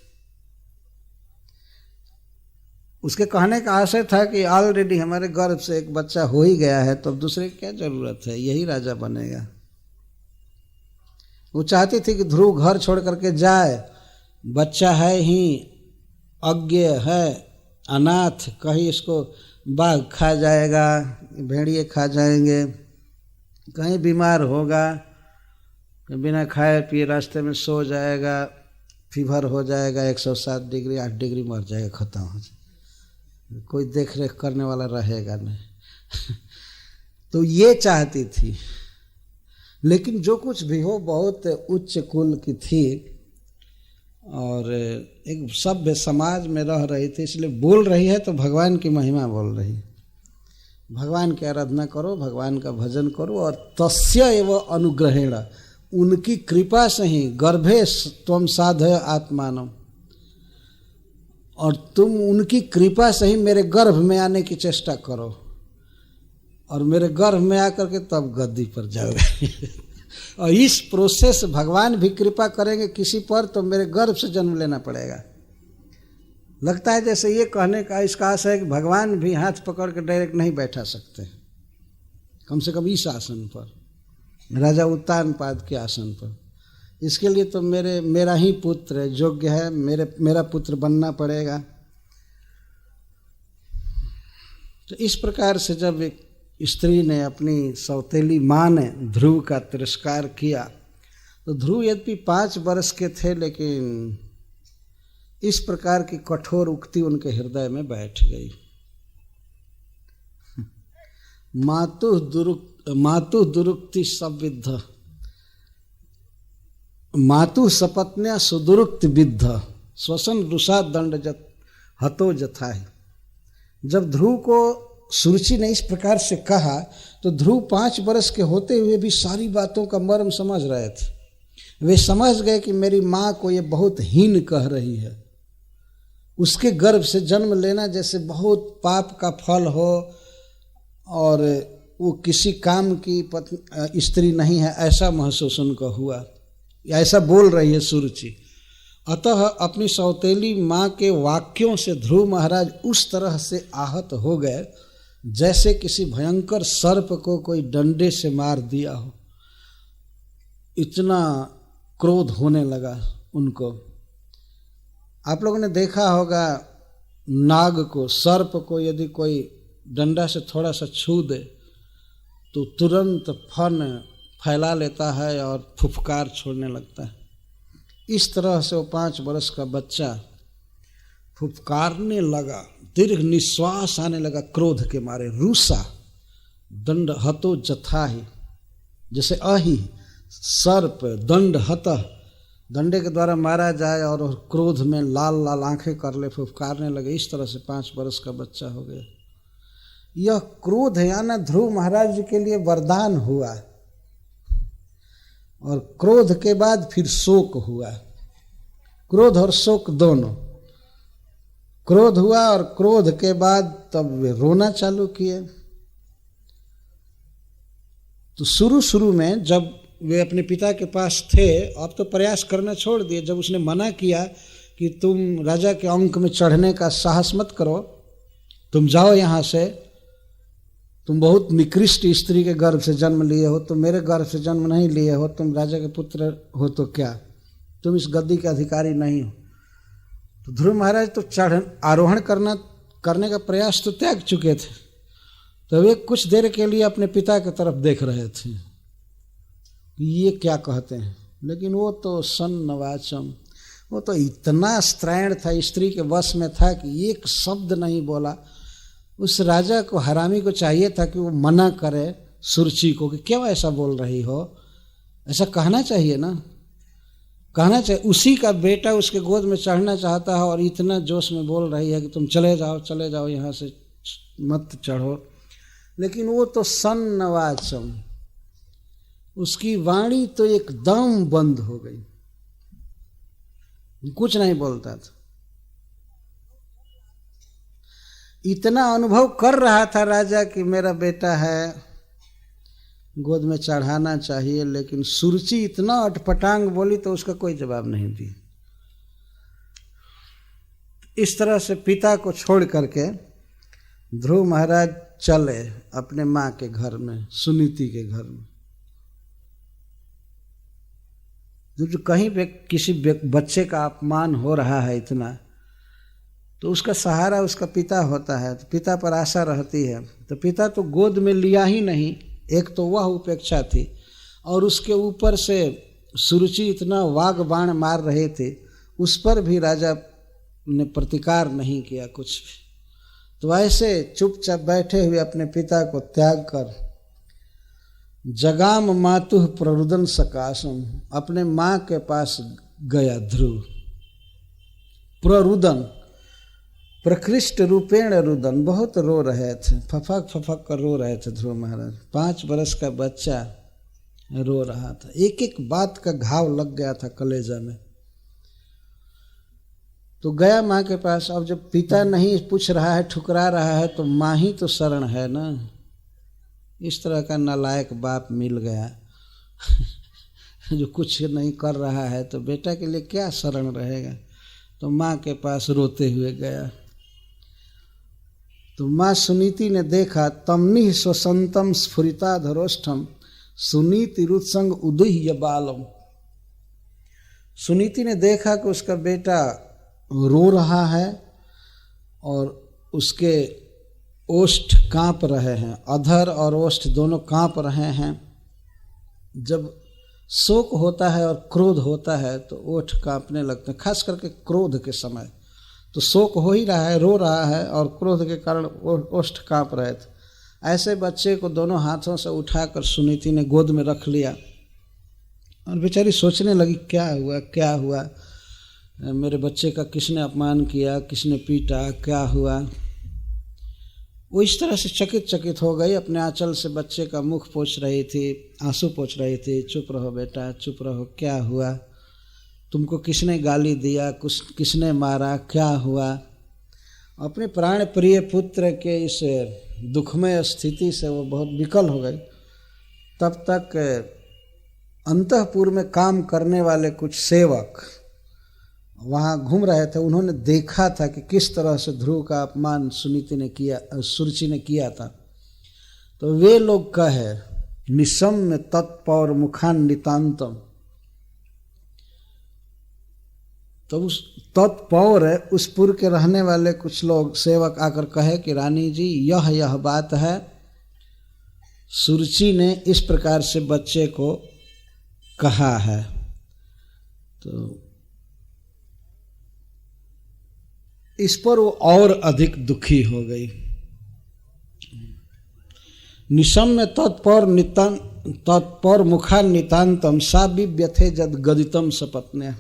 उसके कहने का आशय था कि ऑलरेडी हमारे गर्भ से एक बच्चा हो ही गया है, तो अब दूसरे की क्या जरूरत है, यही राजा बनेगा। वो चाहती थी कि ध्रुव घर छोड़ करके जाए, बच्चा है ही, अज्ञ है, अनाथ, कहीं इसको बाघ खा जाएगा, भेड़िए खा जाएंगे, कहीं बीमार होगा, बिना खाए पिए रास्ते में सो जाएगा, फीवर हो जाएगा, 107 डिग्री 8 डिग्री मर जाएगा, खत्म हो जाएगा, कोई देख रेख करने वाला रहेगा नहीं। तो ये चाहती थी। लेकिन जो कुछ भी हो, बहुत उच्च कुल की थी और एक सभ्य समाज में रह रही थी, इसलिए बोल रही है तो भगवान की महिमा बोल रही है। भगवान की आराधना करो, भगवान का भजन करो। और तस्य एव अनुग्रहेण, उनकी कृपा से ही, गर्भे त्वम साधय आत्मानम, और तुम उनकी कृपा से ही मेरे गर्भ में आने की चेष्टा करो, और मेरे गर्भ में आकर के तब गद्दी पर जाओगे। और इस प्रोसेस भगवान भी कृपा करेंगे किसी पर तो मेरे गर्भ से जन्म लेना पड़ेगा। लगता है जैसे ये कहने का इसका आशय है कि भगवान भी हाथ पकड़ के डायरेक्ट नहीं बैठा सकते, कम से कम इस आसन पर, राजा उत्तानपाद के आसन पर। इसके लिए तो मेरा ही पुत्र योग्य है, मेरा पुत्र बनना पड़ेगा। तो इस प्रकार से जब एक स्त्री ने, अपनी सौतेली माँ ने ध्रुव का तिरस्कार किया, तो ध्रुव यद्यपि 5 वर्ष के थे, लेकिन इस प्रकार की कठोर उक्ति उनके हृदय में बैठ गई। मातु दुरुक्ति संविद्ध, मातु सपत्न्या सुदुरुक्ति विद्ध, श्वसन रुषा दंड हतो जथा। जब ध्रुव को सुरुचि ने इस प्रकार से कहा तो ध्रुव 5 वर्ष के होते हुए भी सारी बातों का मर्म समझ रहे थे। वे समझ गए कि मेरी माँ को ये बहुत हीन कह रही है। उसके गर्भ से जन्म लेना जैसे बहुत पाप का फल हो, और वो किसी काम की स्त्री नहीं है, ऐसा महसूस उनको हुआ। ऐसा बोल रही है सुरुचि। अतः अपनी सौतेली माँ के वाक्यों से ध्रुव महाराज उस तरह से आहत हो गए जैसे किसी भयंकर सर्प को कोई डंडे से मार दिया हो। इतना क्रोध होने लगा उनको। आप लोगों ने देखा होगा नाग को, सर्प को यदि कोई डंडा से थोड़ा सा छू दे तो तुरंत फन फैला लेता है और फुफकार छोड़ने लगता है। इस तरह से वो 5 वर्ष का बच्चा फुफकारने लगा, दीर्घ निश्वास आने लगा क्रोध के मारे। रूसा दंड हतो जथा ही, जैसे अहि सर्प दंड हतः, दंडे के द्वारा मारा जाए और क्रोध में लाल लाल आंखें कर ले, फुफकारने लगे। इस तरह से 5 वर्ष का बच्चा हो गया। यह क्रोध है ना ध्रुव महाराज जी के लिए वरदान हुआ, और क्रोध के बाद फिर शोक हुआ। क्रोध और शोक दोनों। क्रोध हुआ और क्रोध के बाद तब वे रोना चालू किए। तो शुरू में जब वे अपने पिता के पास थे, अब तो प्रयास करना छोड़ दिए। जब उसने मना किया कि तुम राजा के अंक में चढ़ने का साहस मत करो, तुम जाओ यहाँ से, तुम बहुत निकृष्ट स्त्री के गर्भ से जन्म लिए हो, तुम मेरे गर्भ से जन्म नहीं लिए हो, तुम राजा के पुत्र हो तो क्या, तुम इस गद्दी के अधिकारी नहीं हो। तो ध्रुव महाराज तो आरोहण करने का प्रयास तो त्याग चुके थे। तो वे कुछ देर के लिए अपने पिता की तरफ देख रहे थे, ये क्या कहते हैं। लेकिन वो तो सन्नवाचम, वो तो इतना स्त्रैण था, स्त्री के वश में था कि एक शब्द नहीं बोला। उस राजा को, हरामी को चाहिए था कि वो मना करे सुरुचि को कि क्यों ऐसा बोल रही हो, ऐसा कहना चाहिए ना। कहना चाहिए उसी का बेटा उसके गोद में चढ़ना चाहता है और इतना जोश में बोल रही है कि तुम चले जाओ यहाँ से मत चढ़ो, लेकिन वो तो सन्नवाचम, उसकी वाणी तो एकदम बंद हो गई, कुछ नहीं बोलता था। इतना अनुभव कर रहा था राजा कि मेरा बेटा है, गोद में चढ़ाना चाहिए, लेकिन सुरुचि इतना अटपटांग बोली तो उसका कोई जवाब नहीं दिया। इस तरह से पिता को छोड़ करके ध्रुव महाराज चले अपने माँ के घर में, सुनीति के घर में। जो कहीं पे किसी बच्चे का अपमान हो रहा है इतना, तो उसका सहारा उसका पिता होता है, तो पिता पर आशा रहती है। तो पिता तो गोद में लिया ही नहीं, एक तो वह उपेक्षा थी और उसके ऊपर से सुरुचि इतना वाग बाण मार रहे थे, उस पर भी राजा ने प्रतिकार नहीं किया कुछ भी। तो ऐसे चुपचाप बैठे हुए अपने पिता को त्याग कर जगाम मातुः प्ररुदन सकाशम, अपने माँ के पास गया ध्रुव। प्ररुदन, प्रकृष्ट रूपेण रुदन, बहुत रो रहे थे, फफक फफक कर रो रहे थे ध्रुव महाराज। 5 वर्ष का बच्चा रो रहा था, एक एक बात का घाव लग गया था कलेजा में। तो गया माँ के पास। अब जब पिता नहीं पूछ रहा है, ठुकरा रहा है, तो माँ ही तो शरण है ना। इस तरह का नालायक बाप मिल गया जो कुछ नहीं कर रहा है, तो बेटा के लिए क्या शरण रहेगा। तो माँ के पास रोते हुए गया। तो माँ सुनीति ने देखा, तमनि स्वसंतम स्फुरिता धरोष्ठम सुनीति रुत्संग उदुह्य बालम। सुनीति ने देखा कि उसका बेटा रो रहा है और उसके ओष्ठ कांप रहे हैं, अधर और ओष्ठ दोनों कांप रहे हैं। जब शोक होता है और क्रोध होता है तो ओठ कांपने लगते हैं, खास करके क्रोध के समय। तो शोक हो ही रहा है, रो रहा है, और क्रोध के कारण ओष्ठ कांप रहे थे। ऐसे बच्चे को दोनों हाथों से उठाकर सुनीति ने गोद में रख लिया और बेचारी सोचने लगी क्या हुआ, मेरे बच्चे का किसने अपमान किया, किसने पीटा, क्या हुआ। वो इस तरह से चकित हो गई, अपने आंचल से बच्चे का मुख पोंछ रही थी, आंसू पोंछ रही थी। चुप रहो बेटा, चुप रहो, क्या हुआ, तुमको किसने गाली दिया, किसने मारा, क्या हुआ। अपने प्राण प्रिय पुत्र के इस दुखमय स्थिति से वो बहुत विकल हो गई। तब तक अंतःपुर में काम करने वाले कुछ सेवक वहाँ घूम रहे थे। उन्होंने देखा था कि किस तरह से ध्रुव का अपमान सुरुचि ने किया था। तो वे लोग कहे, निशम्य तत्पौर मुखान नितांतम। तो उस तत्पौर उस पुर के रहने वाले कुछ लोग सेवक आकर कहे कि रानी जी, यह बात है, सुरुचि ने इस प्रकार से बच्चे को कहा है। तो इस पर वो और अधिक दुखी हो गई। निशम्य तत्पौर मुखा नितांतम सा व्यथे जद गदितम सपत्न्या।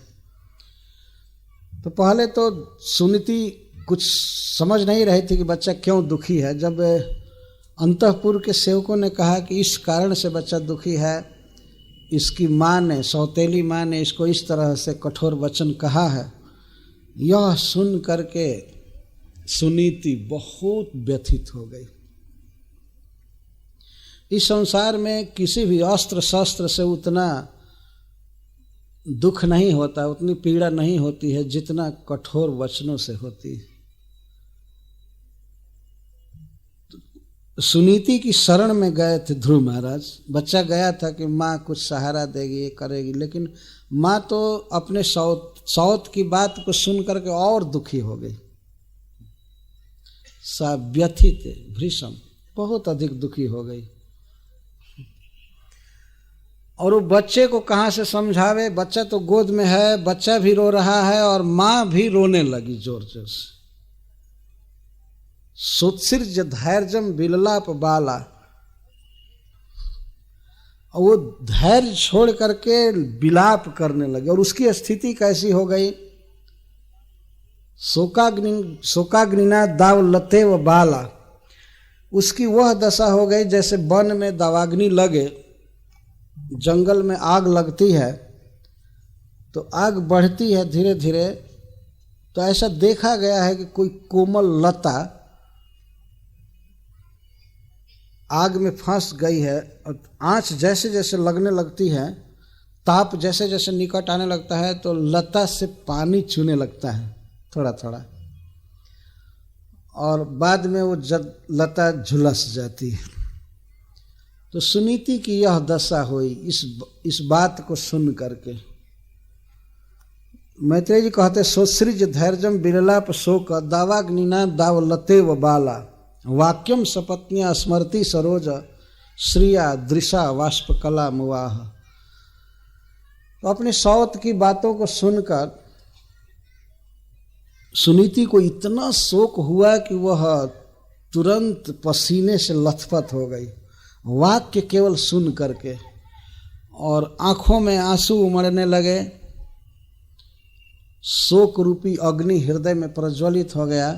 तो पहले तो सुनीति कुछ समझ नहीं रही थी कि बच्चा क्यों दुखी है। जब अंतःपुर के सेवकों ने कहा कि इस कारण से बच्चा दुखी है, इसकी माँ ने, सौतेली माँ ने इसको इस तरह से कठोर वचन कहा है, यह सुन करके सुनीति बहुत व्यथित हो गई। इस संसार में किसी भी अस्त्र शस्त्र से उतना दुख नहीं होता, उतनी पीड़ा नहीं होती है जितना कठोर वचनों से होती है। सुनीति की शरण में गए थे ध्रुव महाराज। बच्चा गया था कि माँ कुछ सहारा देगी, करेगी, लेकिन माँ तो अपने सौत की बात को सुन करके और दुखी हो गई। सा व्यथित भृशम, बहुत अधिक दुखी हो गई। और वो बच्चे को कहाँ से समझावे, बच्चा तो गोद में है, बच्चा भी रो रहा है और माँ भी रोने लगी जोर जोर से। सोत्सिर्ज धैर्यम विललाप बाला। और वो धैर्य छोड़ करके विलाप करने लगे। और उसकी स्थिति कैसी हो गई, शोकाग्निना दाव लते व बाला, उसकी वह दशा हो गई जैसे वन में दावाग्नि लगे, जंगल में आग लगती है तो आग बढ़ती है धीरे धीरे, तो ऐसा देखा गया है कि कोई कोमल लता आग में फंस गई है और आंच जैसे जैसे लगने लगती है, ताप जैसे जैसे निकट आने लगता है तो लता से पानी चूने लगता है थोड़ा थोड़ा, और बाद में वो लता झुलस जाती है। तो सुनीति की यह दशा हुई इस बात को सुन करके। मैत्रेय जी कहते सोसृज धैर्यम विरलाप शोक दावाग्निना दावलते व बाला वाक्यम सपत्न्या स्मृति सरोज श्रिया दृशा वाष्पकला मुवाह। तो अपने सौत की बातों को सुनकर सुनीति को इतना शोक हुआ कि वह तुरंत पसीने से लथपथ हो गई वाक्य केवल सुन करके, और आंखों में आंसू उमड़ने लगे। शोक रूपी अग्नि हृदय में प्रज्वलित हो गया।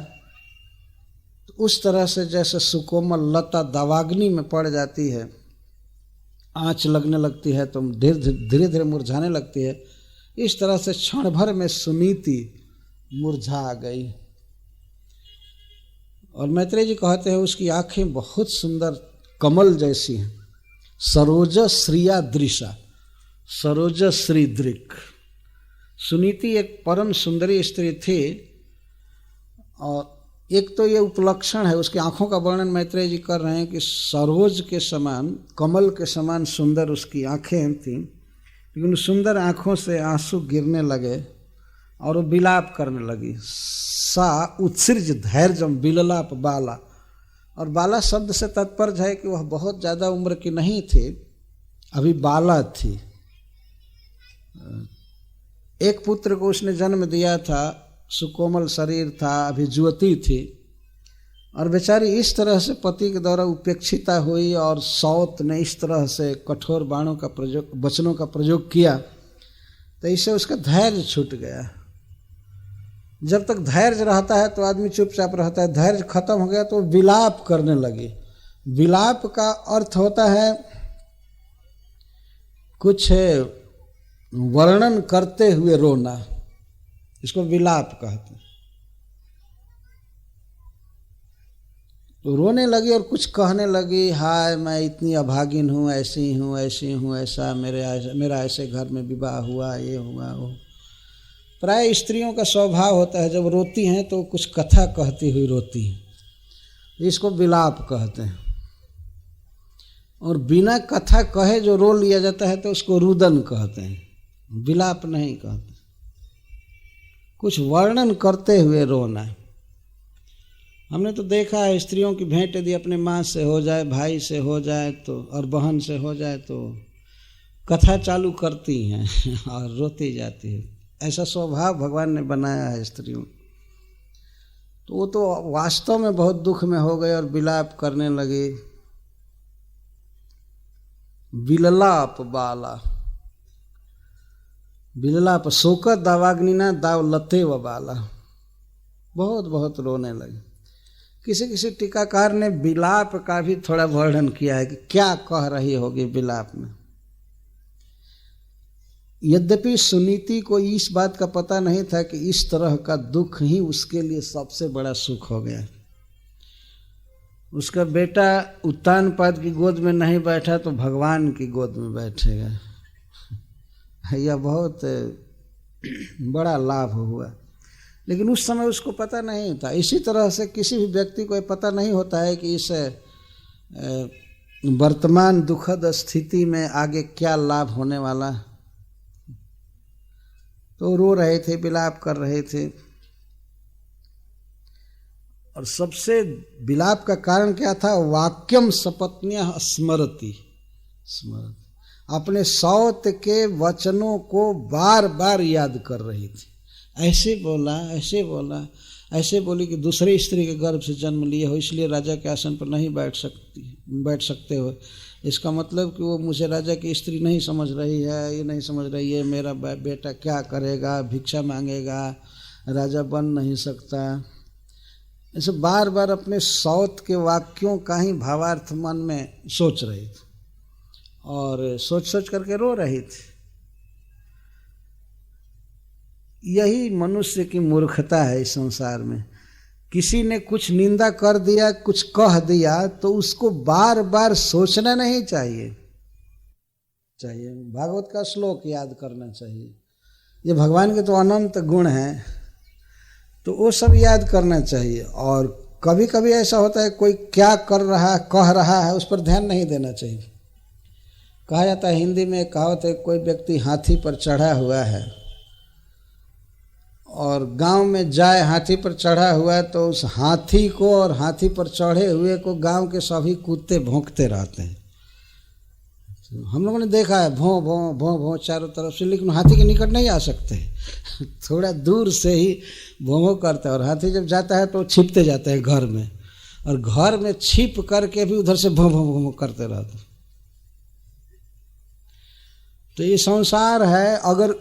तो उस तरह से जैसे सुकोमल लता दावाग्नि में पड़ जाती है, आंच लगने लगती है तो धीरे धीरे मुरझाने लगती है, इस तरह से क्षण भर में सुनीति मुरझा गई। और मैत्रेय जी कहते हैं उसकी आंखें बहुत सुंदर कमल जैसी हैं, सरोज श्रिया दृशा, सरोज श्री दृक्। सुनीति एक परम सुंदरी स्त्री थी, और एक तो ये उपलक्षण है, उसकी आंखों का वर्णन मैत्रेय जी कर रहे हैं कि सरोज के समान, कमल के समान सुंदर उसकी आंखें थीं, लेकिन सुंदर आंखों से आंसू गिरने लगे और वो विलाप करने लगी। सा उत्सृज धैर्यम विललाप बाला, और बाला शब्द से तात्पर्य है कि वह बहुत ज़्यादा उम्र की नहीं थी, अभी बाला थी। एक पुत्र को उसने जन्म दिया था, सुकोमल शरीर था, अभी युवती थी, और बेचारी इस तरह से पति के द्वारा उपेक्षिता हुई और सौत ने इस तरह से कठोर बाणों का प्रयोग, वचनों का प्रयोग किया, तो इससे उसका धैर्य छूट गया। जब तक धैर्य रहता है तो आदमी चुपचाप रहता है, धैर्य खत्म हो गया तो विलाप करने लगी। विलाप का अर्थ होता है कुछ वर्णन करते हुए रोना, इसको विलाप कहते हैं। तो रोने लगी और कुछ कहने लगी, हाय मैं इतनी अभागिन हूँ, ऐसी हूँ, ऐसी हूँ, ऐसा मेरा ऐसे घर में विवाह हुआ, ये हुआ वो। प्राय स्त्रियों का स्वभाव होता है जब रोती हैं तो कुछ कथा कहती हुई रोती हैं, इसको विलाप कहते हैं। और बिना कथा कहे जो रो लिया जाता है तो उसको रुदन कहते हैं, विलाप नहीं कहते। कुछ वर्णन करते हुए रोना। हमने तो देखा है स्त्रियों की भेंट यदि अपने माँ से हो जाए, भाई से हो जाए तो, और बहन से हो जाए तो कथा चालू करती हैं और रोती जाती है। ऐसा स्वभाव भगवान ने बनाया है स्त्रियों। तो वो तो वास्तव में बहुत दुख में हो गए और विलाप करने लगे। विललाप बाला, विललाप शोक दावाग्निना दाव लते व बाला, बहुत बहुत रोने लगे। किसी किसी टीकाकार ने विलाप का भी थोड़ा वर्णन किया है कि क्या कह रही होगी विलाप में। यद्यपि सुनीति को इस बात का पता नहीं था कि इस तरह का दुख ही उसके लिए सबसे बड़ा सुख हो गया। उसका बेटा उत्तानपाद की गोद में नहीं बैठा तो भगवान की गोद में बैठेगा, यह बहुत बड़ा लाभ हुआ। लेकिन उस समय उसको पता नहीं था। इसी तरह से किसी भी व्यक्ति को पता नहीं होता है कि इस वर्तमान दुखद स्थिति में आगे क्या लाभ होने वाला। तो रो रहे थे, विलाप कर रहे थे। और सबसे विलाप का कारण क्या था? वाक्यम सपत्न्या स्मरति, अपने सौत के वचनों को बार बार याद कर रही थी। ऐसे बोला, ऐसे बोला, ऐसे बोली कि दूसरी स्त्री के गर्भ से जन्म लिए हो इसलिए राजा के आसन पर नहीं बैठ सकते हो, इसका मतलब कि वो मुझे राजा की स्त्री नहीं समझ रही है, ये नहीं समझ रही है मेरा बेटा क्या करेगा, भिक्षा मांगेगा, राजा बन नहीं सकता। ऐसे बार बार अपने सौत के वाक्यों का ही भावार्थ मन में सोच रही थी और सोच सोच करके रो रही थी। यही मनुष्य की मूर्खता है इस संसार में। किसी ने कुछ निंदा कर दिया, कुछ कह दिया, तो उसको बार बार सोचना नहीं चाहिए। भागवत का श्लोक याद करना चाहिए। ये भगवान के तो अनंत गुण हैं, तो वो सब याद करना चाहिए। और कभी कभी ऐसा होता है कोई क्या कर रहा है, कह रहा है, उस पर ध्यान नहीं देना चाहिए। कहा जाता है हिंदी में कहावत है, कोई व्यक्ति हाथी पर चढ़ा हुआ है और गांव में जाए हाथी पर चढ़ा हुआ है, तो उस हाथी को और हाथी पर चढ़े हुए को गांव के सभी कुत्ते भौंकते रहते हैं। हम लोगों ने देखा है भौं भौं भौं भौं चारों तरफ से, लेकिन हाथी के निकट नहीं आ सकते, थोड़ा दूर से ही भौं भौं करता है। और हाथी जब जाता है तो छिपते जाते हैं घर में, और घर में छिप करके भी उधर से भौं भौं भौं करते रहते हैं। तो ये संसार है, अगर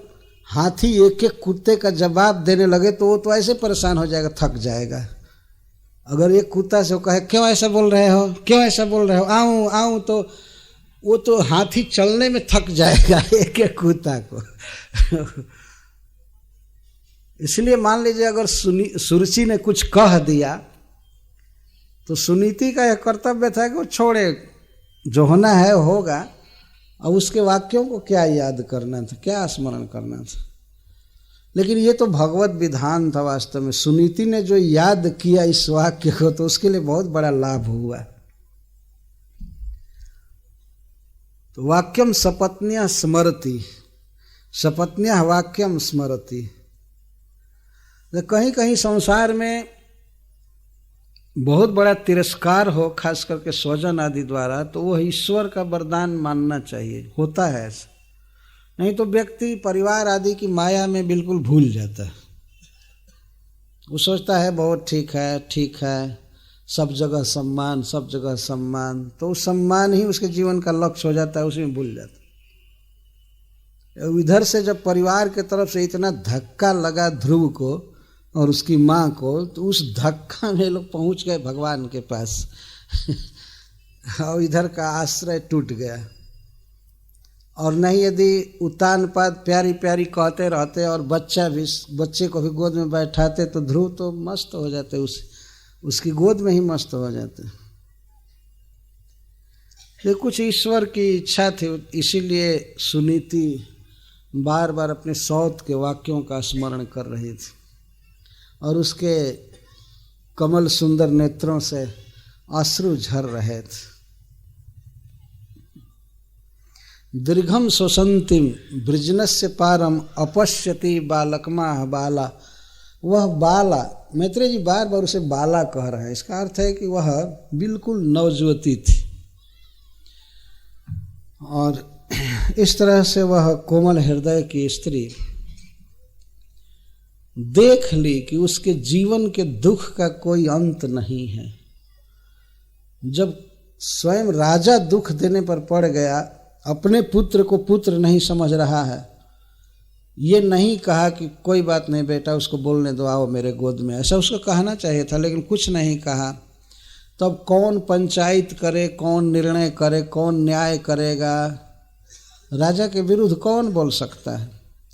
हाथी एक एक कुत्ते का जवाब देने लगे तो वो तो ऐसे परेशान हो जाएगा, थक जाएगा। अगर एक कुत्ता से वो कहे क्यों ऐसा बोल रहे हो, क्यों ऐसा बोल रहे हो, आऊं आऊं, तो वो तो हाथी चलने में थक जाएगा एक एक कुत्ता को। इसलिए मान लीजिए अगर सुरुचि ने कुछ कह दिया तो सुनीति का यह कर्तव्य था कि वो छोड़े, जो होना है होगा। अब उसके वाक्यों को क्या याद करना था, क्या स्मरण करना था। लेकिन ये तो भगवत विधान था वास्तव में। सुनीति ने जो याद किया इस वाक्य को, तो उसके लिए बहुत बड़ा लाभ हुआ। तो वाक्यम सपत्न्यः स्मरति, सपत्न्यः वाक्यम स्मरति। कहीं कहीं संसार में बहुत बड़ा तिरस्कार हो, खास करके स्वजन आदि द्वारा, तो वह ईश्वर का वरदान मानना चाहिए। होता है ऐसा, नहीं तो व्यक्ति परिवार आदि की माया में बिल्कुल भूल जाता है। वो सोचता है बहुत ठीक है, ठीक है, सब जगह सम्मान, सब जगह सम्मान, तो सम्मान ही उसके जीवन का लक्ष्य हो जाता है, उसी में भूल जाता है। इधर से जब परिवार के तरफ से इतना धक्का लगा ध्रुव को और उसकी माँ को, तो उस धक्का में लोग पहुँच गए भगवान के पास और इधर का आश्रय टूट गया। और नहीं यदि उतान पात प्यारी प्यारी कहते रहते और बच्चे को भी गोद में बैठाते, तो ध्रुव तो मस्त हो जाते, उसकी गोद में ही मस्त हो जाते। ये कुछ ईश्वर की इच्छा थी, इसीलिए सुनीति बार बार अपने सौत के वाक्यों का स्मरण कर रही थी और उसके कमल सुंदर नेत्रों से अश्रु झर रहे थे। दीर्घम शोषंतिम वृजनस्य पारम अपश्यति बालकमाह बाला। वह बाला, मैत्रेय जी बार बार उसे बाला कह रहे हैं। इसका अर्थ है कि वह बिल्कुल नवजुवती थी और इस तरह से वह कोमल हृदय की स्त्री देख ली कि उसके जीवन के दुख का कोई अंत नहीं है। जब स्वयं राजा दुख देने पर पड़ गया, अपने पुत्र को पुत्र नहीं समझ रहा है, ये नहीं कहा कि कोई बात नहीं बेटा, उसको बोलने दो, आओ मेरे गोद में, ऐसा उसको कहना चाहिए था, लेकिन कुछ नहीं कहा। तब कौन पंचायत करे, कौन निर्णय करे, कौन न्याय करेगा? राजा के विरुद्ध कौन बोल सकता है?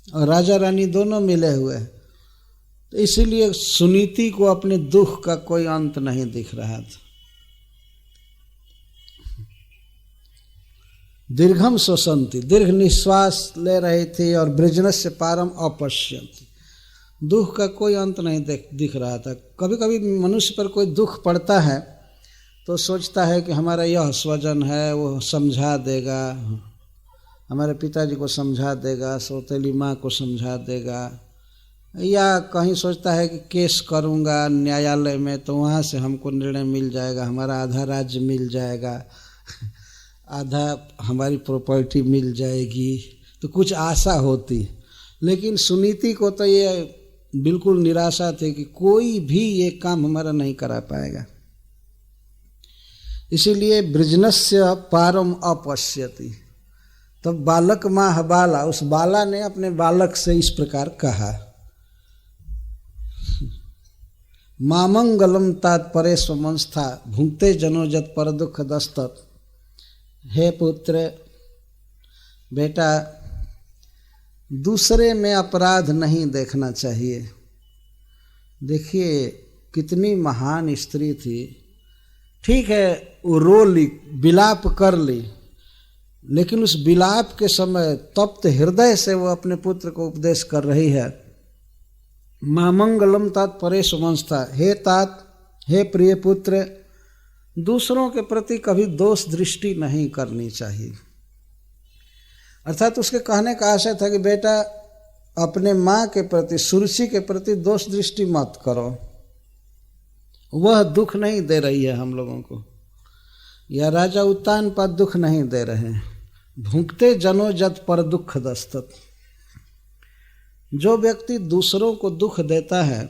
और राजा रानी दोनों मिले हुए हैं। तो इसीलिए सुनीति को अपने दुख का कोई अंत नहीं दिख रहा था। दीर्घम शोषंती, दीर्घ निश्वास ले रही थी और वृजनस्य पारम अपश्यन्ति, दुख का कोई अंत नहीं दिख रहा था। कभी कभी मनुष्य पर कोई दुख पड़ता है तो सोचता है कि हमारा यह स्वजन है, वो समझा देगा, हमारे पिताजी को समझा देगा, सौतेली माँ को समझा देगा, या कहीं सोचता है कि केस करूँगा न्यायालय में तो वहाँ से हमको निर्णय मिल जाएगा, हमारा आधा राज्य मिल जाएगा, आधा हमारी प्रॉपर्टी मिल जाएगी, तो कुछ आशा होती। लेकिन सुनीति को तो ये बिल्कुल निराशा थी कि कोई भी ये काम हमारा नहीं करा पाएगा। इसीलिए बृजनस्य पारम अपश्यति। तब बालक माह बाला, उस बाला ने अपने बालक से इस प्रकार कहा, मामंगलम तात परे स्वमंस्था भुंक्ते जनोजत पर दुख दस्तत। हे पुत्र, बेटा, दूसरे में अपराध नहीं देखना चाहिए। देखिए कितनी महान स्त्री थी। ठीक है, वो रो ली, विलाप कर ली, लेकिन उस विलाप के समय तप्त हृदय से वो अपने पुत्र को उपदेश कर रही है। मामंगलम तात परे सुमंस्था, हे तात, हे प्रिय पुत्र, दूसरों के प्रति कभी दोष दृष्टि नहीं करनी चाहिए। अर्थात उसके कहने का आशय था कि बेटा, अपने माँ के प्रति, सुरुचि के प्रति दोष दृष्टि मत करो। वह दुख नहीं दे रही है हम लोगों को, या राजा उत्तानपाद दुख नहीं दे रहे हैं। भुंक्ते जनो जत पर दुख दस्तत। जो व्यक्ति दूसरों को दुख देता है,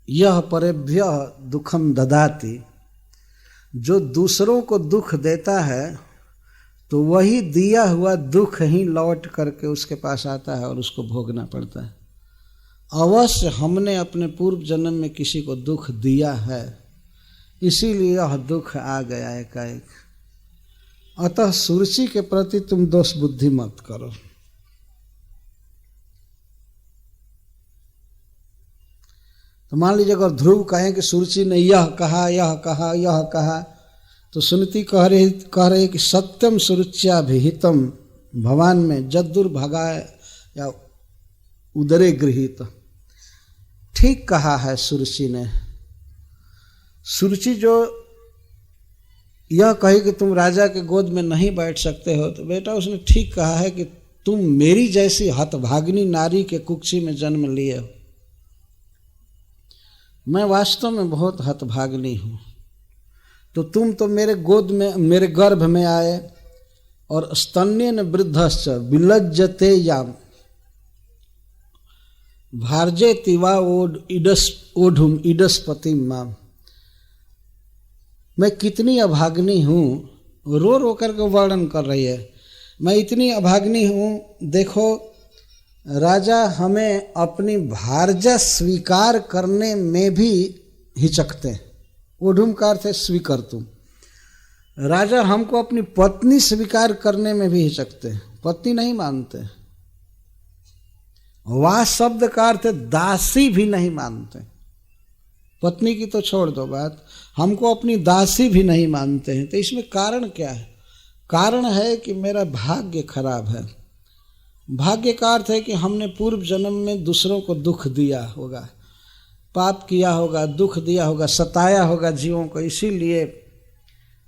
यह परेभ्य दुखम ददाति, जो दूसरों को दुख देता है तो वही दिया हुआ दुख ही लौट करके उसके पास आता है और उसको भोगना पड़ता है। अवश्य हमने अपने पूर्व जन्म में किसी को दुख दिया है, इसीलिए यह दुख आ गया एकाएक। अतः सुरुचि के प्रति तुम दोष बुद्धि मत करो। तो मान लीजिए अगर ध्रुव कहें कि सुरुचि ने यह कहा, यह कहा, यह कहा, तो सुनीति कह रहे कि सत्यम सुरुच्याभिहितम भवान में जदुर्भगा या उदरे गृहीत। ठीक कहा है सुरुचि ने। सुरुचि जो यह कही कि तुम राजा के गोद में नहीं बैठ सकते हो, तो बेटा उसने ठीक कहा है कि तुम मेरी जैसी हतभागिनी नारी के कुक्षी में जन्म लिए हो। मैं वास्तव में बहुत हतभागिनी हूँ, तो तुम तो मेरे गोद में, मेरे गर्भ में आए और स्तन्येन वृद्धश्च विलज्जते याम भारजे तिवा ओढ़ुम इडस्पति माम। मैं कितनी अभाग्नि हूँ, रो रो करके वर्णन कर रही है। मैं इतनी अभाग्नि हूँ, देखो राजा हमें अपनी भारजा स्वीकार करने में भी हिचकते हैं। ओढ़ुम का अर्थ है स्वीकार। तुम राजा हमको अपनी पत्नी स्वीकार करने में भी हिचकते हैं, पत्नी नहीं मानते। वाह शब्द का अर्थ है दासी भी नहीं मानते। पत्नी की तो छोड़ दो बात, हमको अपनी दासी भी नहीं मानते हैं। तो इसमें कारण क्या है? कारण है कि मेरा भाग्य खराब है। भाग्य का अर्थ है कि हमने पूर्व जन्म में दूसरों को दुख दिया होगा, पाप किया होगा, दुख दिया होगा, सताया होगा जीवों को। इसीलिए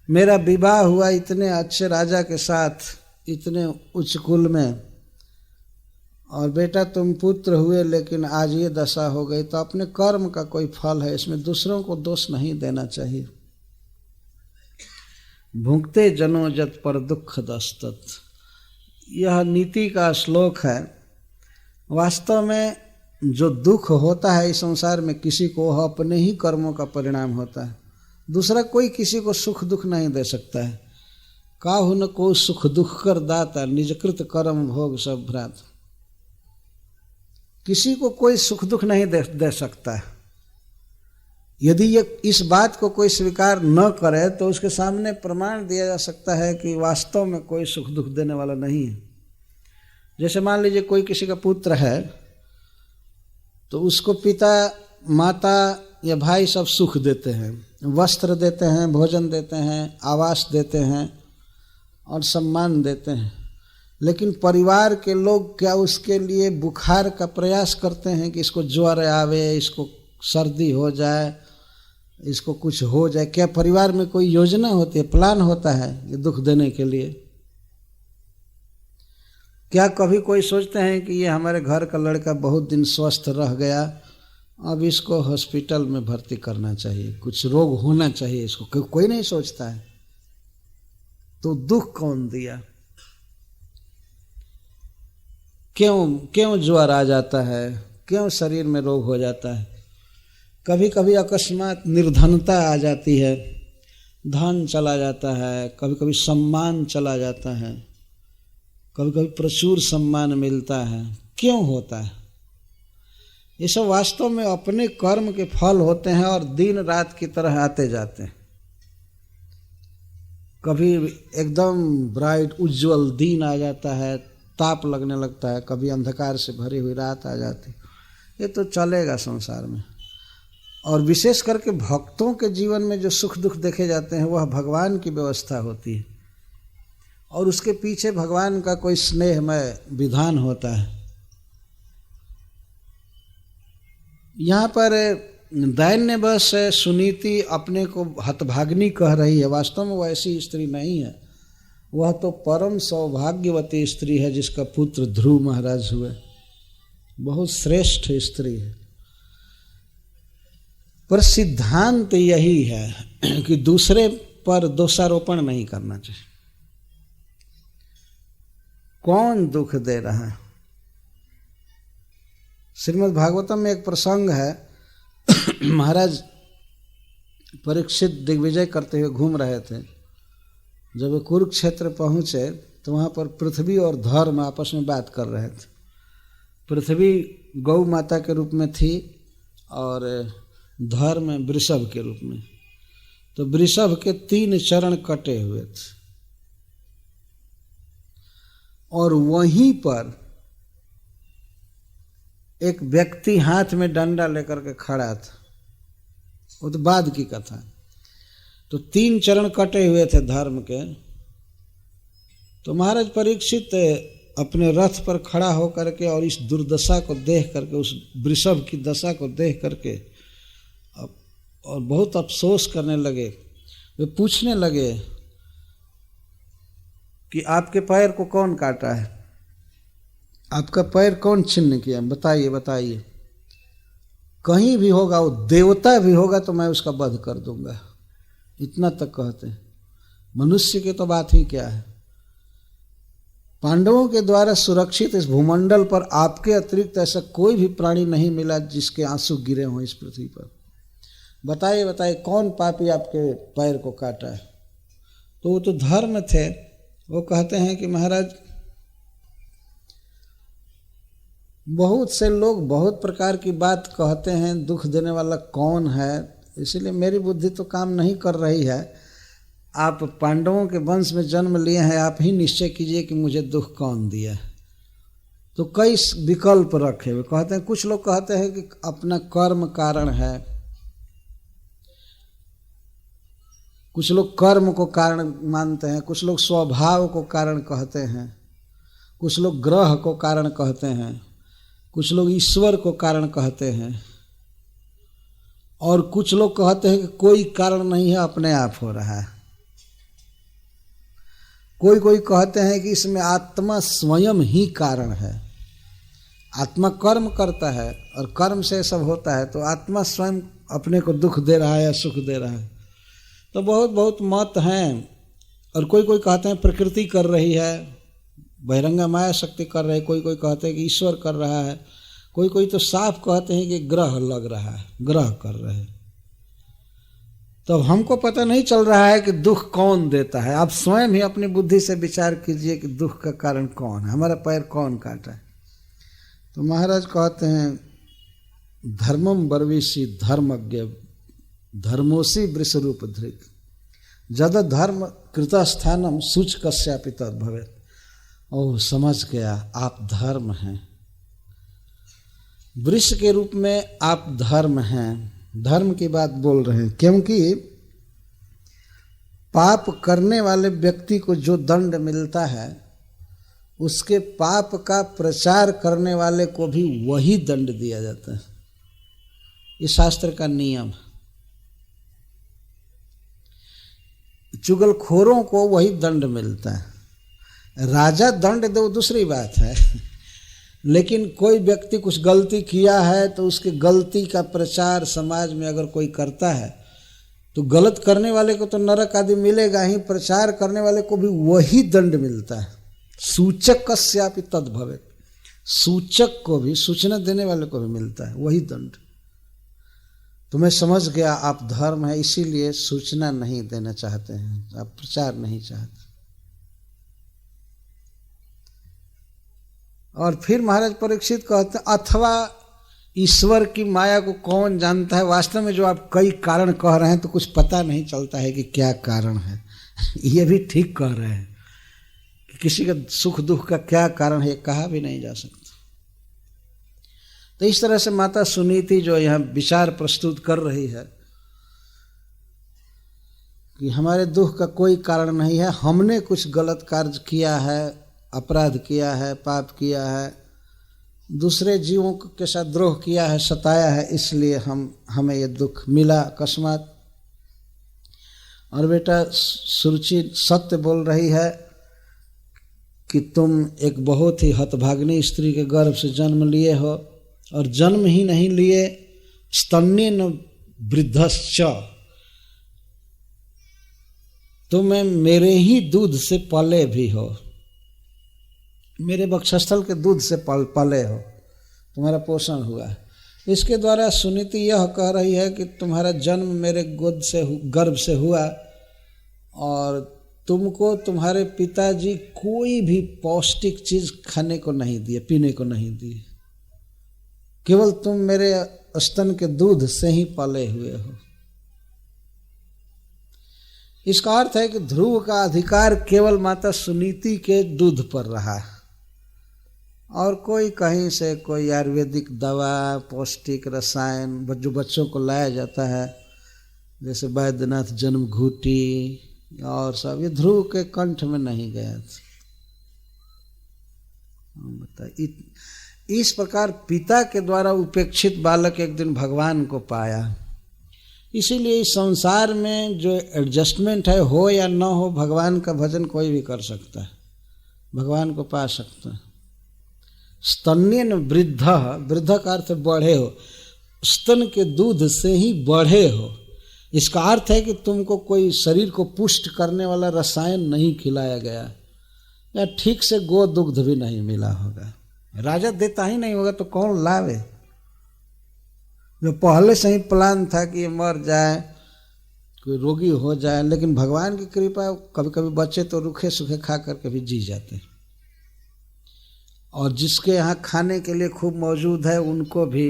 मेरा विवाह हुआ इतने अच्छे राजा के साथ, इतने उच्च कुल में, और बेटा तुम पुत्र हुए लेकिन आज ये दशा हो गई। तो अपने कर्म का कोई फल है, इसमें दूसरों को दोष नहीं देना चाहिए। भुंक्ते जनो जत पर दुख दस्तत, यह नीति का श्लोक है। वास्तव में जो दुख होता है इस संसार में किसी को, वह अपने ही कर्मों का परिणाम होता है। दूसरा कोई किसी को सुख दुख नहीं दे सकता है। काहु न को सुख दुख कर दाता, निजकृत कर्म भोग सब भ्रात। किसी को कोई सुख दुख नहीं दे सकता है। यदि ये इस बात को कोई स्वीकार न करे तो उसके सामने प्रमाण दिया जा सकता है कि वास्तव में कोई सुख दुख देने वाला नहीं है। जैसे मान लीजिए कोई किसी का पुत्र है, तो उसको पिता माता या भाई सब सुख देते हैं, वस्त्र देते हैं, भोजन देते हैं, आवास देते हैं और सम्मान देते हैं। लेकिन परिवार के लोग क्या उसके लिए बुखार का प्रयास करते हैं कि इसको ज्वर आवे, इसको सर्दी हो जाए, इसको कुछ हो जाए? क्या परिवार में कोई योजना होती है, प्लान होता है ये दुख देने के लिए? क्या कभी कोई सोचते हैं कि ये हमारे घर का लड़का बहुत दिन स्वस्थ रह गया, अब इसको हॉस्पिटल में भर्ती करना चाहिए, कुछ रोग होना चाहिए इसको? कोई नहीं सोचता है। तो दुख कौन दिया? क्यों ज्वर आ जाता है, क्यों शरीर में रोग हो जाता है? कभी कभी अकस्मात निर्धनता आ जाती है, धन चला जाता है, कभी कभी सम्मान चला जाता है, कभी कभी प्रचुर सम्मान मिलता है। क्यों होता है? ये सब वास्तव में अपने कर्म के फल होते हैं और दिन रात की तरह आते जाते हैं। कभी एकदम ब्राइट उज्जवल दिन आ जाता है, ताप लगने लगता है, कभी अंधकार से भरी हुई रात आ जाती। ये तो चलेगा संसार में। और विशेष करके भक्तों के जीवन में जो सुख दुख देखे जाते हैं वह भगवान की व्यवस्था होती है और उसके पीछे भगवान का कोई स्नेहमय विधान होता है। यहाँ पर दैन्यवश सुनीति अपने को हतभागिनी कह रही है। वास्तव में वह ऐसी स्त्री नहीं है, वह तो परम सौभाग्यवती स्त्री है जिसका पुत्र ध्रुव महाराज हुए। बहुत श्रेष्ठ स्त्री है। पर सिद्धांत यही है कि दूसरे पर दोषारोपण नहीं करना चाहिए। कौन दुख दे रहा है? श्रीमद् भागवतम में एक प्रसंग है, महाराज परीक्षित दिग्विजय करते हुए घूम रहे थे। जब वे कुरुक्षेत्र पहुंचे तो वहां पर पृथ्वी और धर्म आपस में बात कर रहे थे। पृथ्वी गौ माता के रूप में थी और धर्म वृषभ के रूप में। तो वृषभ के 3 चरण कटे हुए थे और वहीं पर एक व्यक्ति हाथ में डंडा लेकर के खड़ा था। वो तो बाद की कथा। तो 3 चरण कटे हुए थे धर्म के। तो महाराज परीक्षित अपने रथ पर खड़ा होकर के और इस दुर्दशा को देख करके, उस वृषभ की दशा को देख करके और बहुत अफसोस करने लगे। वे पूछने लगे कि आपके पैर को कौन काटा है, आपका पैर कौन छिन्न किया, बताइए बताइए। कहीं भी होगा, वो देवता भी होगा तो मैं उसका वध कर दूंगा। इतना तक कहते हैं। मनुष्य की तो बात ही क्या है। पांडवों के द्वारा सुरक्षित इस भूमंडल पर आपके अतिरिक्त ऐसा कोई भी प्राणी नहीं मिला जिसके आंसू गिरे हों इस पृथ्वी पर। बताइए बताइए कौन पापी आपके पैर को काटा है? तो वो तो धर्म थे। वो कहते हैं कि महाराज बहुत से लोग बहुत प्रकार की बात कहते हैं, दुख देने वाला कौन है, इसलिए मेरी बुद्धि तो काम नहीं कर रही है। आप पांडवों के वंश में जन्म लिए हैं, आप ही निश्चय कीजिए कि मुझे दुख कौन दिया। तो कई विकल्प रखे हुए कहते हैं। कुछ लोग कहते हैं कि अपना कर्म कारण है, कुछ लोग कर्म को कारण मानते हैं, कुछ लोग स्वभाव को कारण कहते हैं, कुछ लोग ग्रह को कारण कहते हैं, कुछ लोग ईश्वर को कारण कहते हैं और कुछ लोग कहते हैं कि कोई कारण नहीं है, अपने आप हो रहा है। कोई कोई कहते हैं कि इसमें आत्मा स्वयं ही कारण है। आत्मा कर्म करता है और कर्म से सब होता है, तो आत्मा स्वयं अपने को दुख दे रहा है या सुख दे रहा है। तो बहुत बहुत मत हैं। और कोई कोई कहते हैं प्रकृति कर रही है, बहिरंगा माया शक्ति कर रही है, कोई कोई कहते हैं कि ईश्वर कर रहा है, कोई कोई तो साफ कहते हैं कि ग्रह लग रहा है, ग्रह कर रहे हैं। तो हमको पता नहीं चल रहा है कि दुख कौन देता है। आप स्वयं ही अपनी बुद्धि से विचार कीजिए कि दुख का कारण कौन है, हमारा पैर कौन काटा है। तो महाराज कहते हैं धर्मम बर्विषि धर्मज्ञ धर्मोसी वृषरूप धृक जद धर्म कृतस्थानम सूच कस्यापि तद भवेत्। ओह, समझ गया, आप धर्म हैं, वृष के रूप में आप धर्म हैं। धर्म की बात बोल रहे हैं क्योंकि पाप करने वाले व्यक्ति को जो दंड मिलता है उसके पाप का प्रचार करने वाले को भी वही दंड दिया जाता है। ये शास्त्र का नियम है। चुगलखोरों को वही दंड मिलता है। राजा दंड दे वो दूसरी बात है, लेकिन कोई व्यक्ति कुछ गलती किया है तो उसकी गलती का प्रचार समाज में अगर कोई करता है तो गलत करने वाले को तो नरक आदि मिलेगा ही, प्रचार करने वाले को भी वही दंड मिलता है। सूचक कस्यापि तद भवेत्, सूचक को भी, सूचना देने वाले को भी मिलता है वही दंड। तो मैं समझ गया आप धर्म है, इसीलिए सूचना नहीं देना चाहते हैं, आप प्रचार नहीं चाहते। और फिर महाराज परीक्षित कहते अथवा ईश्वर की माया को कौन जानता है। वास्तव में जो आप कई कारण कह रहे हैं तो कुछ पता नहीं चलता है कि क्या कारण है। ये भी ठीक कह रहे हैं कि किसी का सुख दुख का क्या कारण है कहा भी नहीं जा सकता। तो इस तरह से माता सुनीति जो यहाँ विचार प्रस्तुत कर रही है कि हमारे दुख का कोई कारण नहीं है, हमने कुछ गलत कार्य किया है, अपराध किया है, पाप किया है, दूसरे जीवों के साथ द्रोह किया है, सताया है, इसलिए हमें ये दुख मिला अकस्मात। और बेटा सुरुचि सत्य बोल रही है कि तुम एक बहुत ही हतभागिनी स्त्री के गर्भ से जन्म लिए हो, और जन्म ही नहीं लिए स्तन्येन वृद्धश्च, तुम मेरे ही दूध से पले भी हो, मेरे वक्षस्थल के दूध से पले हो, तुम्हारा पोषण हुआ है। इसके द्वारा सुनीति यह कह रही है कि तुम्हारा जन्म मेरे गोद से गर्भ से हुआ और तुमको तुम्हारे पिताजी कोई भी पौष्टिक चीज खाने को नहीं दिए, पीने को नहीं दिए, केवल तुम मेरे स्तन के दूध से ही पले हुए हो। इसका अर्थ है कि ध्रुव का अधिकार केवल माता सुनीति के दूध पर रहा, और कोई कहीं से कोई आयुर्वेदिक दवा, पौष्टिक रसायन जो बच्चों को लाया जाता है, जैसे वैद्यनाथ जन्म घूटी और सब, ये ध्रुव के कंठ में नहीं गया था। बताइए, इस प्रकार पिता के द्वारा उपेक्षित बालक एक दिन भगवान को पाया। इसीलिए इस संसार में जो एडजस्टमेंट है, हो या न हो, भगवान का भजन कोई भी कर सकता है, भगवान को पा सकता है। स्तन्येन वृद्ध, वृद्ध का अर्थ बढ़े हो, स्तन के दूध से ही बढ़े हो। इसका अर्थ है कि तुमको कोई शरीर को पुष्ट करने वाला रसायन नहीं खिलाया गया, या ठीक से गो दुग्ध भी नहीं मिला होगा। राजा देता ही नहीं होगा तो कौन लावे। जो पहले से ही प्लान था कि ये मर जाए, कोई रोगी हो जाए, लेकिन भगवान की कृपा, कभी कभी बच्चे तो रूखे सूखे खा करके भी जी जाते हैं, और जिसके यहाँ खाने के लिए खूब मौजूद है उनको भी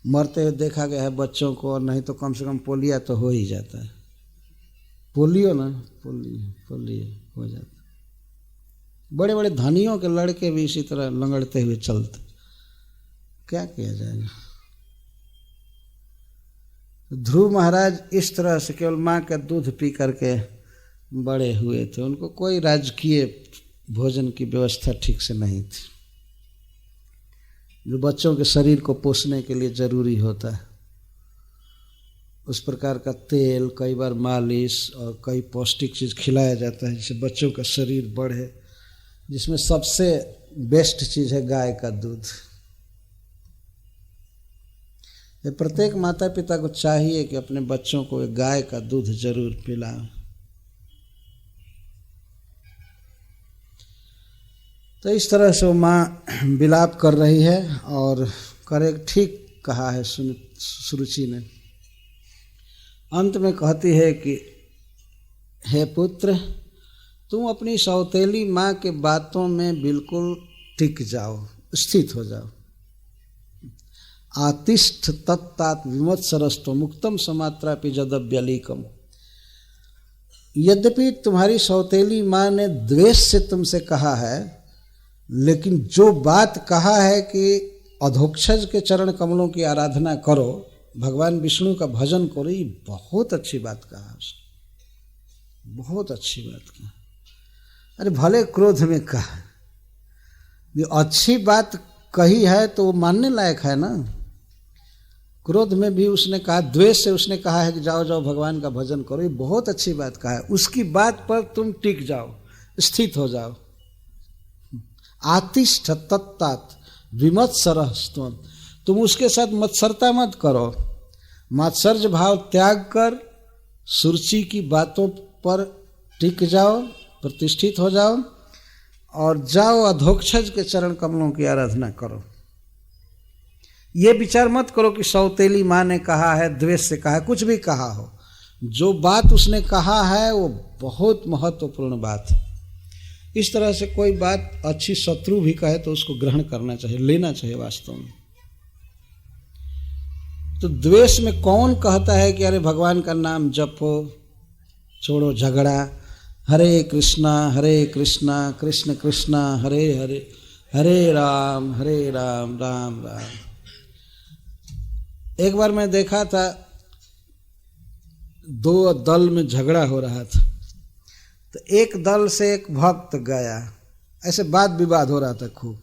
मरते हुए देखा गया है बच्चों को, और नहीं तो कम से कम पोलिया तो हो ही जाता है। पोलियो हो जाता है। बड़े बड़े धनियों के लड़के भी इसी तरह लंगड़ते हुए चलते, क्या किया जाएगा। ध्रुव महाराज इस तरह से केवल माँ का दूध पी करके बड़े हुए थे, उनको कोई राजकीय भोजन की व्यवस्था ठीक से नहीं थी, जो बच्चों के शरीर को पोषने के लिए जरूरी होता है। उस प्रकार का तेल, कई बार मालिश और कई पौष्टिक चीज़ खिलाया जाता है जिससे बच्चों का शरीर बढ़े, जिसमें सबसे बेस्ट चीज़ है गाय का दूध। प्रत्येक माता पिता को चाहिए कि अपने बच्चों को गाय का दूध जरूर पिलाएं। तो इस तरह से वो माँ विलाप कर रही है, और करे ठीक कहा है सुरुचि ने। अंत में कहती है कि हे पुत्र, तुम अपनी सौतेली माँ के बातों में बिल्कुल टिक जाओ, स्थित हो जाओ। आतिष्ठ तत्तात विमत्सरस्तो मुक्तम समात्रापि जदव्यलीकम। यद्यपि तुम्हारी सौतेली माँ ने द्वेष से तुमसे कहा है, लेकिन जो बात कहा है कि अधोक्षज के चरण कमलों की आराधना करो, भगवान विष्णु का भजन करो, ये बहुत अच्छी बात कहा उसने, बहुत अच्छी बात कहा। अरे भले क्रोध में कहा, ये अच्छी बात कही है तो वो मानने लायक है ना। क्रोध में भी उसने कहा, द्वेष से उसने कहा है कि जाओ जाओ भगवान का भजन करो, ये बहुत अच्छी बात कहा है। उसकी बात पर तुम टिक जाओ, स्थित हो जाओ। आतिष्ठ तत्तात विमत्सरस्त्वम, तुम उसके साथ मत्सरता मत करो, मात्सर्य भाव त्याग कर सुरुचि की बातों पर टिक जाओ, प्रतिष्ठित हो जाओ, और जाओ अधोक्षज के चरण कमलों की आराधना करो। ये विचार मत करो कि सौतेली माँ ने कहा है, द्वेष से कहा है, कुछ भी कहा हो, जो बात उसने कहा है वो बहुत महत्वपूर्ण बात है। इस तरह से कोई बात अच्छी शत्रु भी कहे तो उसको ग्रहण करना चाहिए, लेना चाहिए वास्तव में। तो द्वेष में कौन कहता है कि अरे भगवान का नाम जपो, छोड़ो झगड़ा, हरे कृष्णा कृष्ण कृष्ण हरे हरे, हरे राम राम राम। एक बार मैं देखा था, दो दल में झगड़ा हो रहा था, तो एक दल से एक भक्त गया, ऐसे वाद विवाद हो रहा था, खूब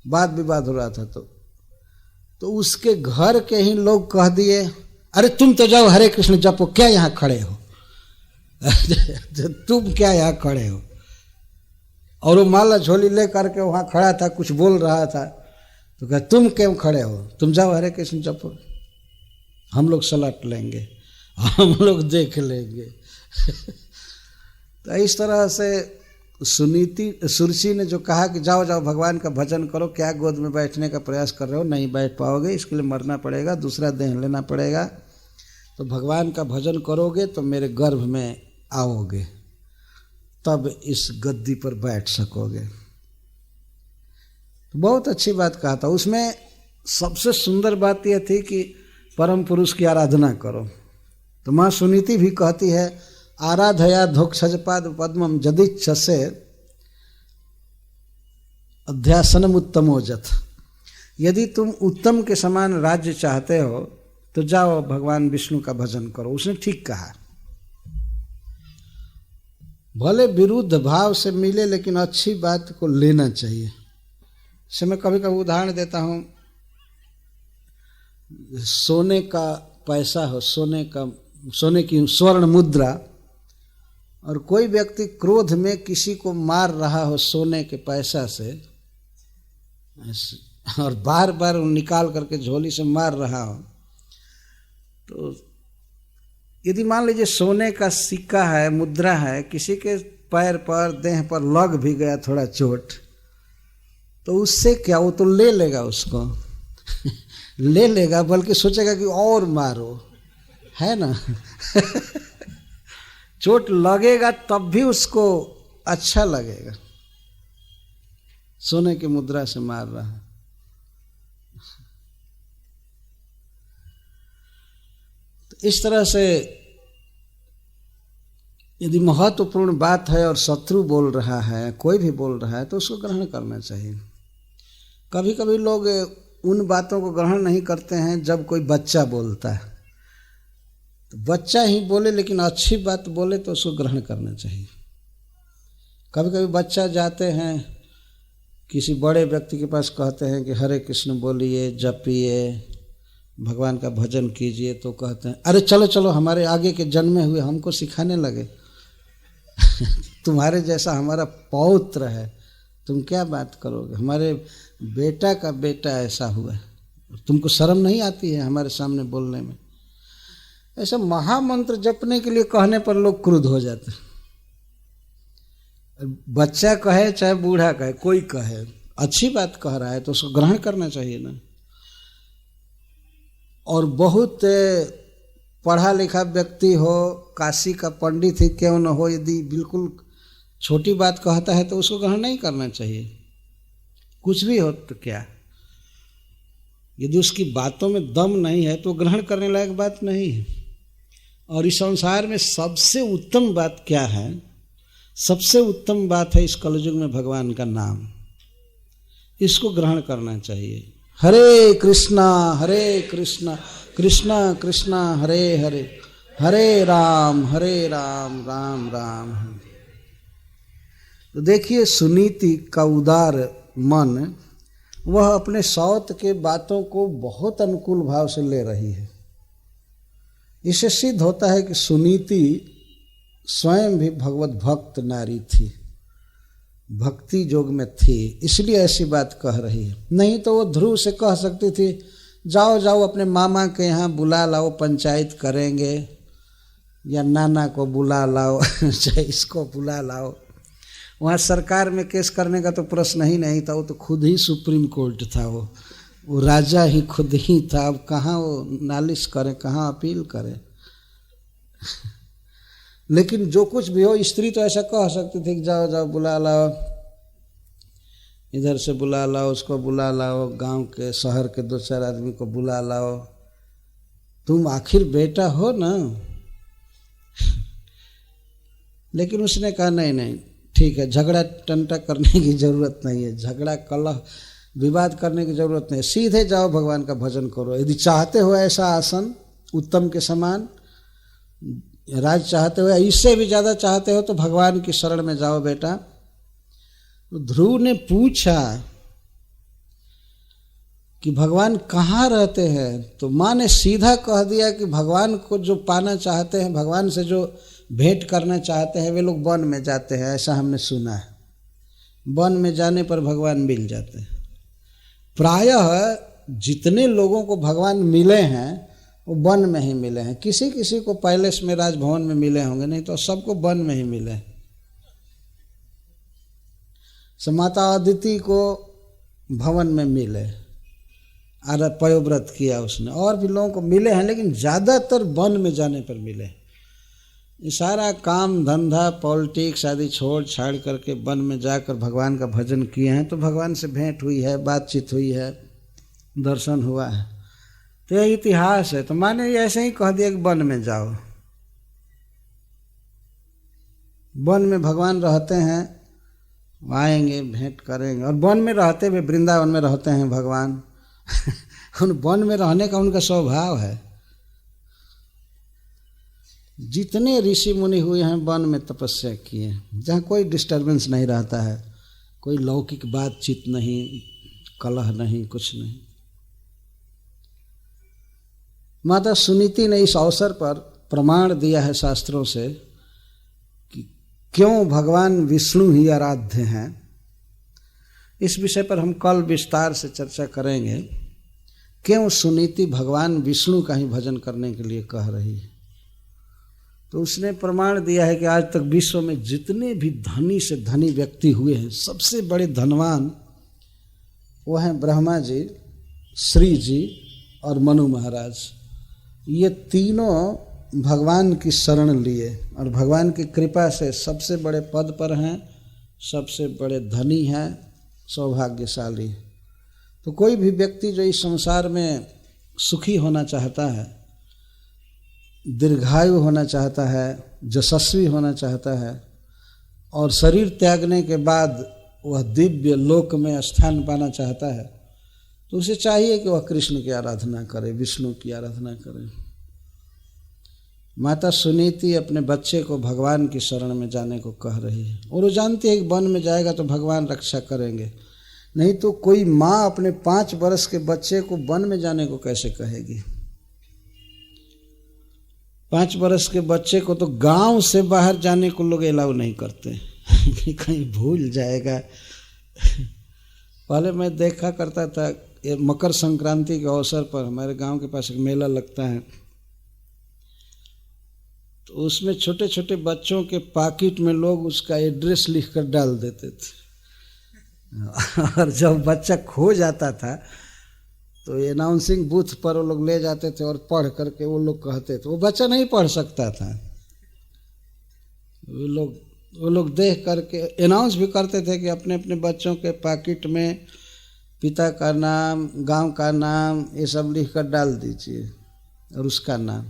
वाद विवाद हो रहा था। तो उसके घर के ही लोग कह दिए, अरे तुम तो जाओ हरे कृष्ण जपो, क्या यहाँ खड़े हो तुम क्या यहाँ खड़े हो। और वो माला झोली ले करके वहाँ खड़ा था, कुछ बोल रहा था, तो कहा तुम क्यों खड़े हो, तुम जाओ हरे कृष्ण जपो, हम लोग सलट लेंगे, हम लोग देख लेंगे तो इस तरह से सुरुचि ने जो कहा कि जाओ जाओ भगवान का भजन करो, क्या गोद में बैठने का प्रयास कर रहे हो, नहीं बैठ पाओगे, इसके लिए मरना पड़ेगा, दूसरा देह लेना पड़ेगा, तो भगवान का भजन करोगे तो मेरे गर्भ में आओगे, तब इस गद्दी पर बैठ सकोगे। तो बहुत अच्छी बात कहा था। उसमें सबसे सुंदर बात यह थी कि परम पुरुष की आराधना करो। तो माँ सुनीति भी कहती है, आराधया धोक्षजपाद पद्मम जदिच्छसे अध्यासनम उत्तमोजथ। यदि तुम उत्तम के समान राज्य चाहते हो तो जाओ भगवान विष्णु का भजन करो। उसने ठीक कहा, भले विरुद्ध भाव से मिले लेकिन अच्छी बात को लेना चाहिए। से मैं कभी कभी उदाहरण देता हूँ, सोने का पैसा हो, सोने की स्वर्ण मुद्रा, और कोई व्यक्ति क्रोध में किसी को मार रहा हो सोने के पैसा से, और बार बार निकाल करके झोली से मार रहा हो, तो यदि मान लीजिए सोने का सिक्का है, मुद्रा है, किसी के पैर पर देह पर लग भी गया थोड़ा चोट, तो उससे क्या, वो तो ले लेगा उसको ले लेगा, बल्कि सोचेगा कि और मारो, है ना चोट लगेगा तब भी उसको अच्छा लगेगा, सोने की मुद्रा से मार रहा है। तो इस तरह से यदि महत्वपूर्ण बात है और शत्रु बोल रहा है, कोई भी बोल रहा है, तो उसको ग्रहण करना चाहिए। कभी कभी लोग उन बातों को ग्रहण नहीं करते हैं जब कोई बच्चा बोलता है, तो बच्चा ही बोले लेकिन अच्छी बात बोले तो उसको ग्रहण करना चाहिए। कभी कभी बच्चा जाते हैं किसी बड़े व्यक्ति के पास, कहते हैं कि हरे कृष्ण बोलिए, जपिए, भगवान का भजन कीजिए, तो कहते हैं अरे चलो चलो हमारे आगे के जन्मे हुए हमको सिखाने लगे तुम्हारे जैसा हमारा पौत्र है, तुम क्या बात करोगे, हमारे बेटा का बेटा ऐसा हुआ है, तुमको शर्म नहीं आती है हमारे सामने बोलने में। ऐसा महामंत्र जपने के लिए कहने पर लोग क्रुद्ध हो जाते हैं। बच्चा कहे चाहे बूढ़ा कहे, कोई कहे, अच्छी बात कह रहा है तो उसको ग्रहण करना चाहिए ना। और बहुत पढ़ा लिखा व्यक्ति हो, काशी का पंडित ही क्यों न हो, यदि बिल्कुल छोटी बात कहता है तो उसको ग्रहण नहीं करना चाहिए। कुछ भी हो तो क्या, यदि उसकी बातों में दम नहीं है तो ग्रहण करने लायक बात नहीं है। और इस संसार में सबसे उत्तम बात क्या है? सबसे उत्तम बात है इस कलयुग में भगवान का नाम, इसको ग्रहण करना चाहिए। हरे कृष्णा कृष्णा कृष्णा हरे हरे, हरे राम राम राम हरे। तो देखिए सुनीति का उदार मन, वह अपने सौत के बातों को बहुत अनुकूल भाव से ले रही है। इससे सिद्ध होता है कि सुनीति स्वयं भी भगवत भक्त नारी थी, भक्ति योग में थी, इसलिए ऐसी बात कह रही है। नहीं तो वो ध्रुव से कह सकती थी जाओ जाओ अपने मामा के यहाँ बुला लाओ, पंचायत करेंगे, या नाना को बुला लाओ चाहे इसको बुला लाओ। वहाँ सरकार में केस करने का तो प्रश्न ही नहीं था, वो तो खुद ही सुप्रीम कोर्ट था वो वो राजा ही खुद ही था, अब कहाँ वो नालिश करे, कहाँ अपील करे। लेकिन जो कुछ भी हो, स्त्री तो ऐसा कह सकती थी कि जाओ जाओ बुला लाओ, इधर से बुला लाओ, उसको बुला लाओ, गांव के शहर के 2-4 आदमी को बुला लाओ, तुम आखिर बेटा हो ना। लेकिन उसने कहा नहीं नहीं ठीक है, झगड़ा टंटा करने की जरूरत नहीं है, झगड़ा कलह विवाद करने की जरूरत नहीं है, सीधे जाओ भगवान का भजन करो। यदि चाहते हो ऐसा आसन उत्तम के समान, राज चाहते हो, इससे भी ज़्यादा चाहते हो तो भगवान की शरण में जाओ बेटा। तो ध्रुव ने पूछा कि भगवान कहाँ रहते हैं, तो माँ ने सीधा कह दिया कि भगवान को जो पाना चाहते हैं, भगवान से जो भेंट करना चाहते हैं, वे लोग वन में जाते हैं, ऐसा हमने सुना है। वन में जाने पर भगवान मिल जाते हैं। प्रायः जितने लोगों को भगवान मिले हैं वो वन में ही मिले हैं। किसी किसी को पैलेस में, राजभवन में मिले होंगे, नहीं तो सबको वन में ही मिले। माता अदिति को भवन में मिले, पयोव्रत किया उसने, और भी लोगों को मिले हैं, लेकिन ज़्यादातर वन में जाने पर मिले। ये सारा काम धंधा पॉलिटिक्स आदि छोड़ छाड़ करके वन में जाकर भगवान का भजन किए हैं, तो भगवान से भेंट हुई है, बातचीत हुई है, दर्शन हुआ है। तो यह इतिहास है। तो माने ऐसे ही कह दिया कि वन में जाओ। वन में भगवान रहते हैं, आएंगे भेंट करेंगे। और वन में रहते हुए वृंदावन में रहते हैं भगवान। उन वन में रहने का उनका स्वभाव है। जितने ऋषि मुनि हुए हैं वन में तपस्या किए, जहाँ कोई डिस्टर्बेंस नहीं रहता है, कोई लौकिक बातचीत नहीं, कलह नहीं, कुछ नहीं। माता सुनीति ने इस अवसर पर प्रमाण दिया है शास्त्रों से कि क्यों भगवान विष्णु ही आराध्य हैं। इस विषय पर हम कल विस्तार से चर्चा करेंगे। क्यों सुनीति भगवान विष्णु का ही भजन करने के लिए कह रही है। तो उसने प्रमाण दिया है कि आज तक विश्व में जितने भी धनी से धनी व्यक्ति हुए हैं, सबसे बड़े धनवान वो हैं ब्रह्मा जी, श्री जी और मनु महाराज। ये तीनों भगवान की शरण लिए और भगवान की कृपा से सबसे बड़े पद पर हैं, सबसे बड़े धनी हैं, सौभाग्यशाली। तो कोई भी व्यक्ति जो इस संसार में सुखी होना चाहता है, दीर्घायु होना चाहता है, यशस्वी होना चाहता है और शरीर त्यागने के बाद वह दिव्य लोक में स्थान पाना चाहता है, तो उसे चाहिए कि वह कृष्ण की आराधना करे, विष्णु की आराधना करे। माता सुनीति अपने बच्चे को भगवान की शरण में जाने को कह रही है और वो जानती है कि वन में जाएगा तो भगवान रक्षा करेंगे। नहीं तो कोई माँ अपने 5 वर्ष के बच्चे को वन में जाने को कैसे कहेगी। 5 वर्ष के बच्चे को तो गांव से बाहर जाने को लोग अलाउ नहीं करते कि कहीं भूल जाएगा। पहले मैं देखा करता था, ये मकर संक्रांति के अवसर पर हमारे गांव के पास एक मेला लगता है, तो उसमें छोटे छोटे बच्चों के पॉकेट में लोग उसका एड्रेस लिखकर डाल देते थे और जब बच्चा खो जाता था तो अनाउंसिंग बूथ पर वो लोग ले जाते थे और पढ़ करके वो लोग कहते थे। वो बच्चा नहीं पढ़ सकता था, वो लोग देख करके अनाउंस भी करते थे कि अपने अपने बच्चों के पॉकेट में पिता का नाम, गांव का नाम, ये सब लिख कर डाल दीजिए और उसका नाम।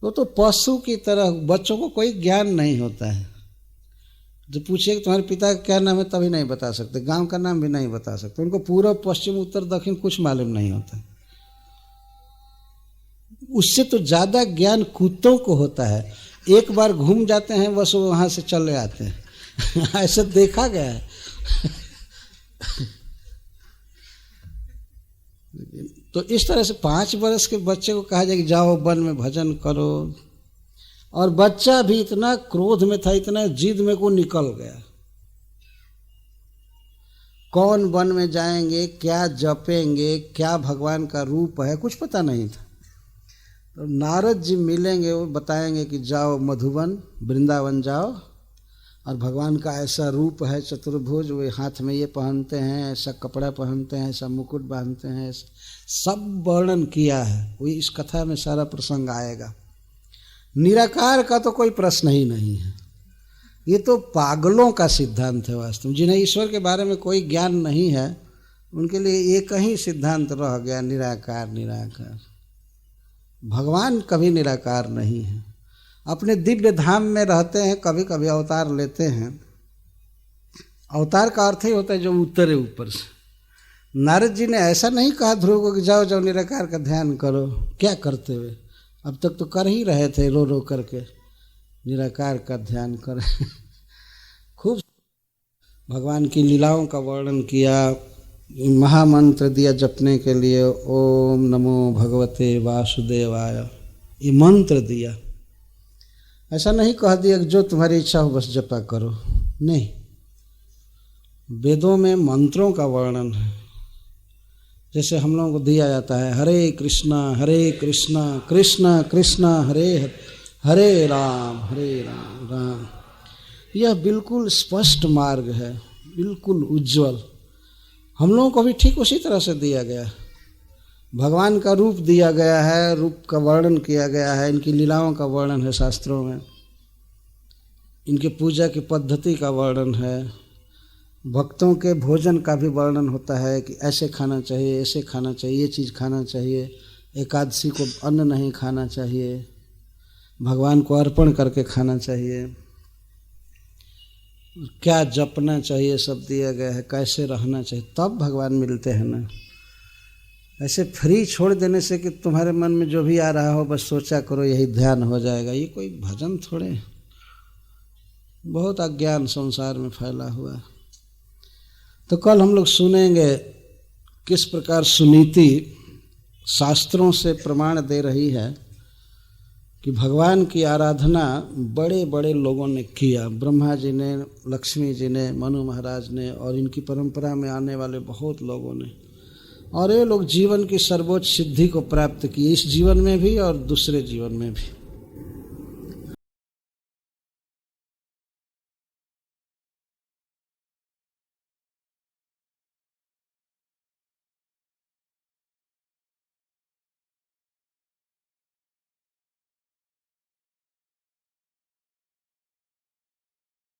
वो तो पशु की तरह, बच्चों को कोई ज्ञान नहीं होता है। जो पूछिए कि तुम्हारे पिता का क्या नाम है, तभी नहीं बता सकते, गांव का नाम भी नहीं बता सकते। उनको पूर्व पश्चिम उत्तर दक्षिण कुछ मालूम नहीं होता। उससे तो ज़्यादा ज्ञान कुत्तों को होता है। एक बार घूम जाते हैं बस वो वहाँ से चले आते हैं ऐसा देखा गया है। तो इस तरह से 5 वर्ष के बच्चे को कहा जाए कि जाओ वन में भजन करो, और बच्चा भी इतना क्रोध में था, इतना जिद में को निकल गया। कौन वन में जाएंगे, क्या जपेंगे, क्या भगवान का रूप है, कुछ पता नहीं था। तो नारद जी मिलेंगे, वो बताएंगे कि जाओ मधुबन, वृंदावन जाओ और भगवान का ऐसा रूप है चतुर्भुज, वे हाथ में ये पहनते हैं, ऐसा कपड़ा पहनते हैं, ऐसा मुकुट बांधते हैं, सब वर्णन किया है। वही इस कथा में सारा प्रसंग आएगा। निराकार का तो कोई प्रश्न ही नहीं है। ये तो पागलों का सिद्धांत है वास्तव में। जिन्हें ईश्वर के बारे में कोई ज्ञान नहीं है उनके लिए एक ही सिद्धांत रह गया, निराकार निराकार। भगवान कभी निराकार नहीं है, अपने दिव्य धाम में रहते हैं, कभी कभी अवतार लेते हैं। अवतार का अर्थ ही होता है जो उतरे ऊपर से। नारद जी ने ऐसा नहीं कहा ध्रुव को कि जाओ जाओ निराकार का ध्यान करो। क्या करते हुए? अब तक तो कर ही रहे थे, रो रो करके निराकार का ध्यान करें। खूब भगवान की लीलाओं का वर्णन किया, महामंत्र दिया जपने के लिए, ओम नमो भगवते वासुदेवाय, ये मंत्र दिया। ऐसा नहीं कह दिया कि जो तुम्हारी इच्छा हो बस जपा करो, नहीं। वेदों में मंत्रों का वर्णन है। जैसे हम लोगों को दिया जाता है हरे कृष्णा कृष्ण कृष्ण हरे हरे, हरे राम राम। यह बिल्कुल स्पष्ट मार्ग है, बिल्कुल उज्जवल। हम लोगों को भी ठीक उसी तरह से दिया गया है। भगवान का रूप दिया गया है, रूप का वर्णन किया गया है, इनकी लीलाओं का वर्णन है शास्त्रों में, इनके पूजा की पद्धति का वर्णन है, भक्तों के भोजन का भी वर्णन होता है कि ऐसे खाना चाहिए, ऐसे खाना चाहिए, ये चीज़ खाना चाहिए, एकादशी को अन्न नहीं खाना चाहिए, भगवान को अर्पण करके खाना चाहिए, क्या जपना चाहिए, सब दिया गया है, कैसे रहना चाहिए, तब भगवान मिलते हैं ना। ऐसे फ्री छोड़ देने से कि तुम्हारे मन में जो भी आ रहा हो बस सोचा करो यही ध्यान हो जाएगा, ये कोई भजन थोड़े। बहुत अज्ञान संसार में फैला हुआ है। तो कल हम लोग सुनेंगे किस प्रकार सुनीति शास्त्रों से प्रमाण दे रही है कि भगवान की आराधना बड़े बड़े लोगों ने किया। ब्रह्मा जी ने, लक्ष्मी जी ने, मनु महाराज ने, और इनकी परंपरा में आने वाले बहुत लोगों ने। और ये लोग जीवन की सर्वोच्च सिद्धि को प्राप्त किए, इस जीवन में भी और दूसरे जीवन में भी।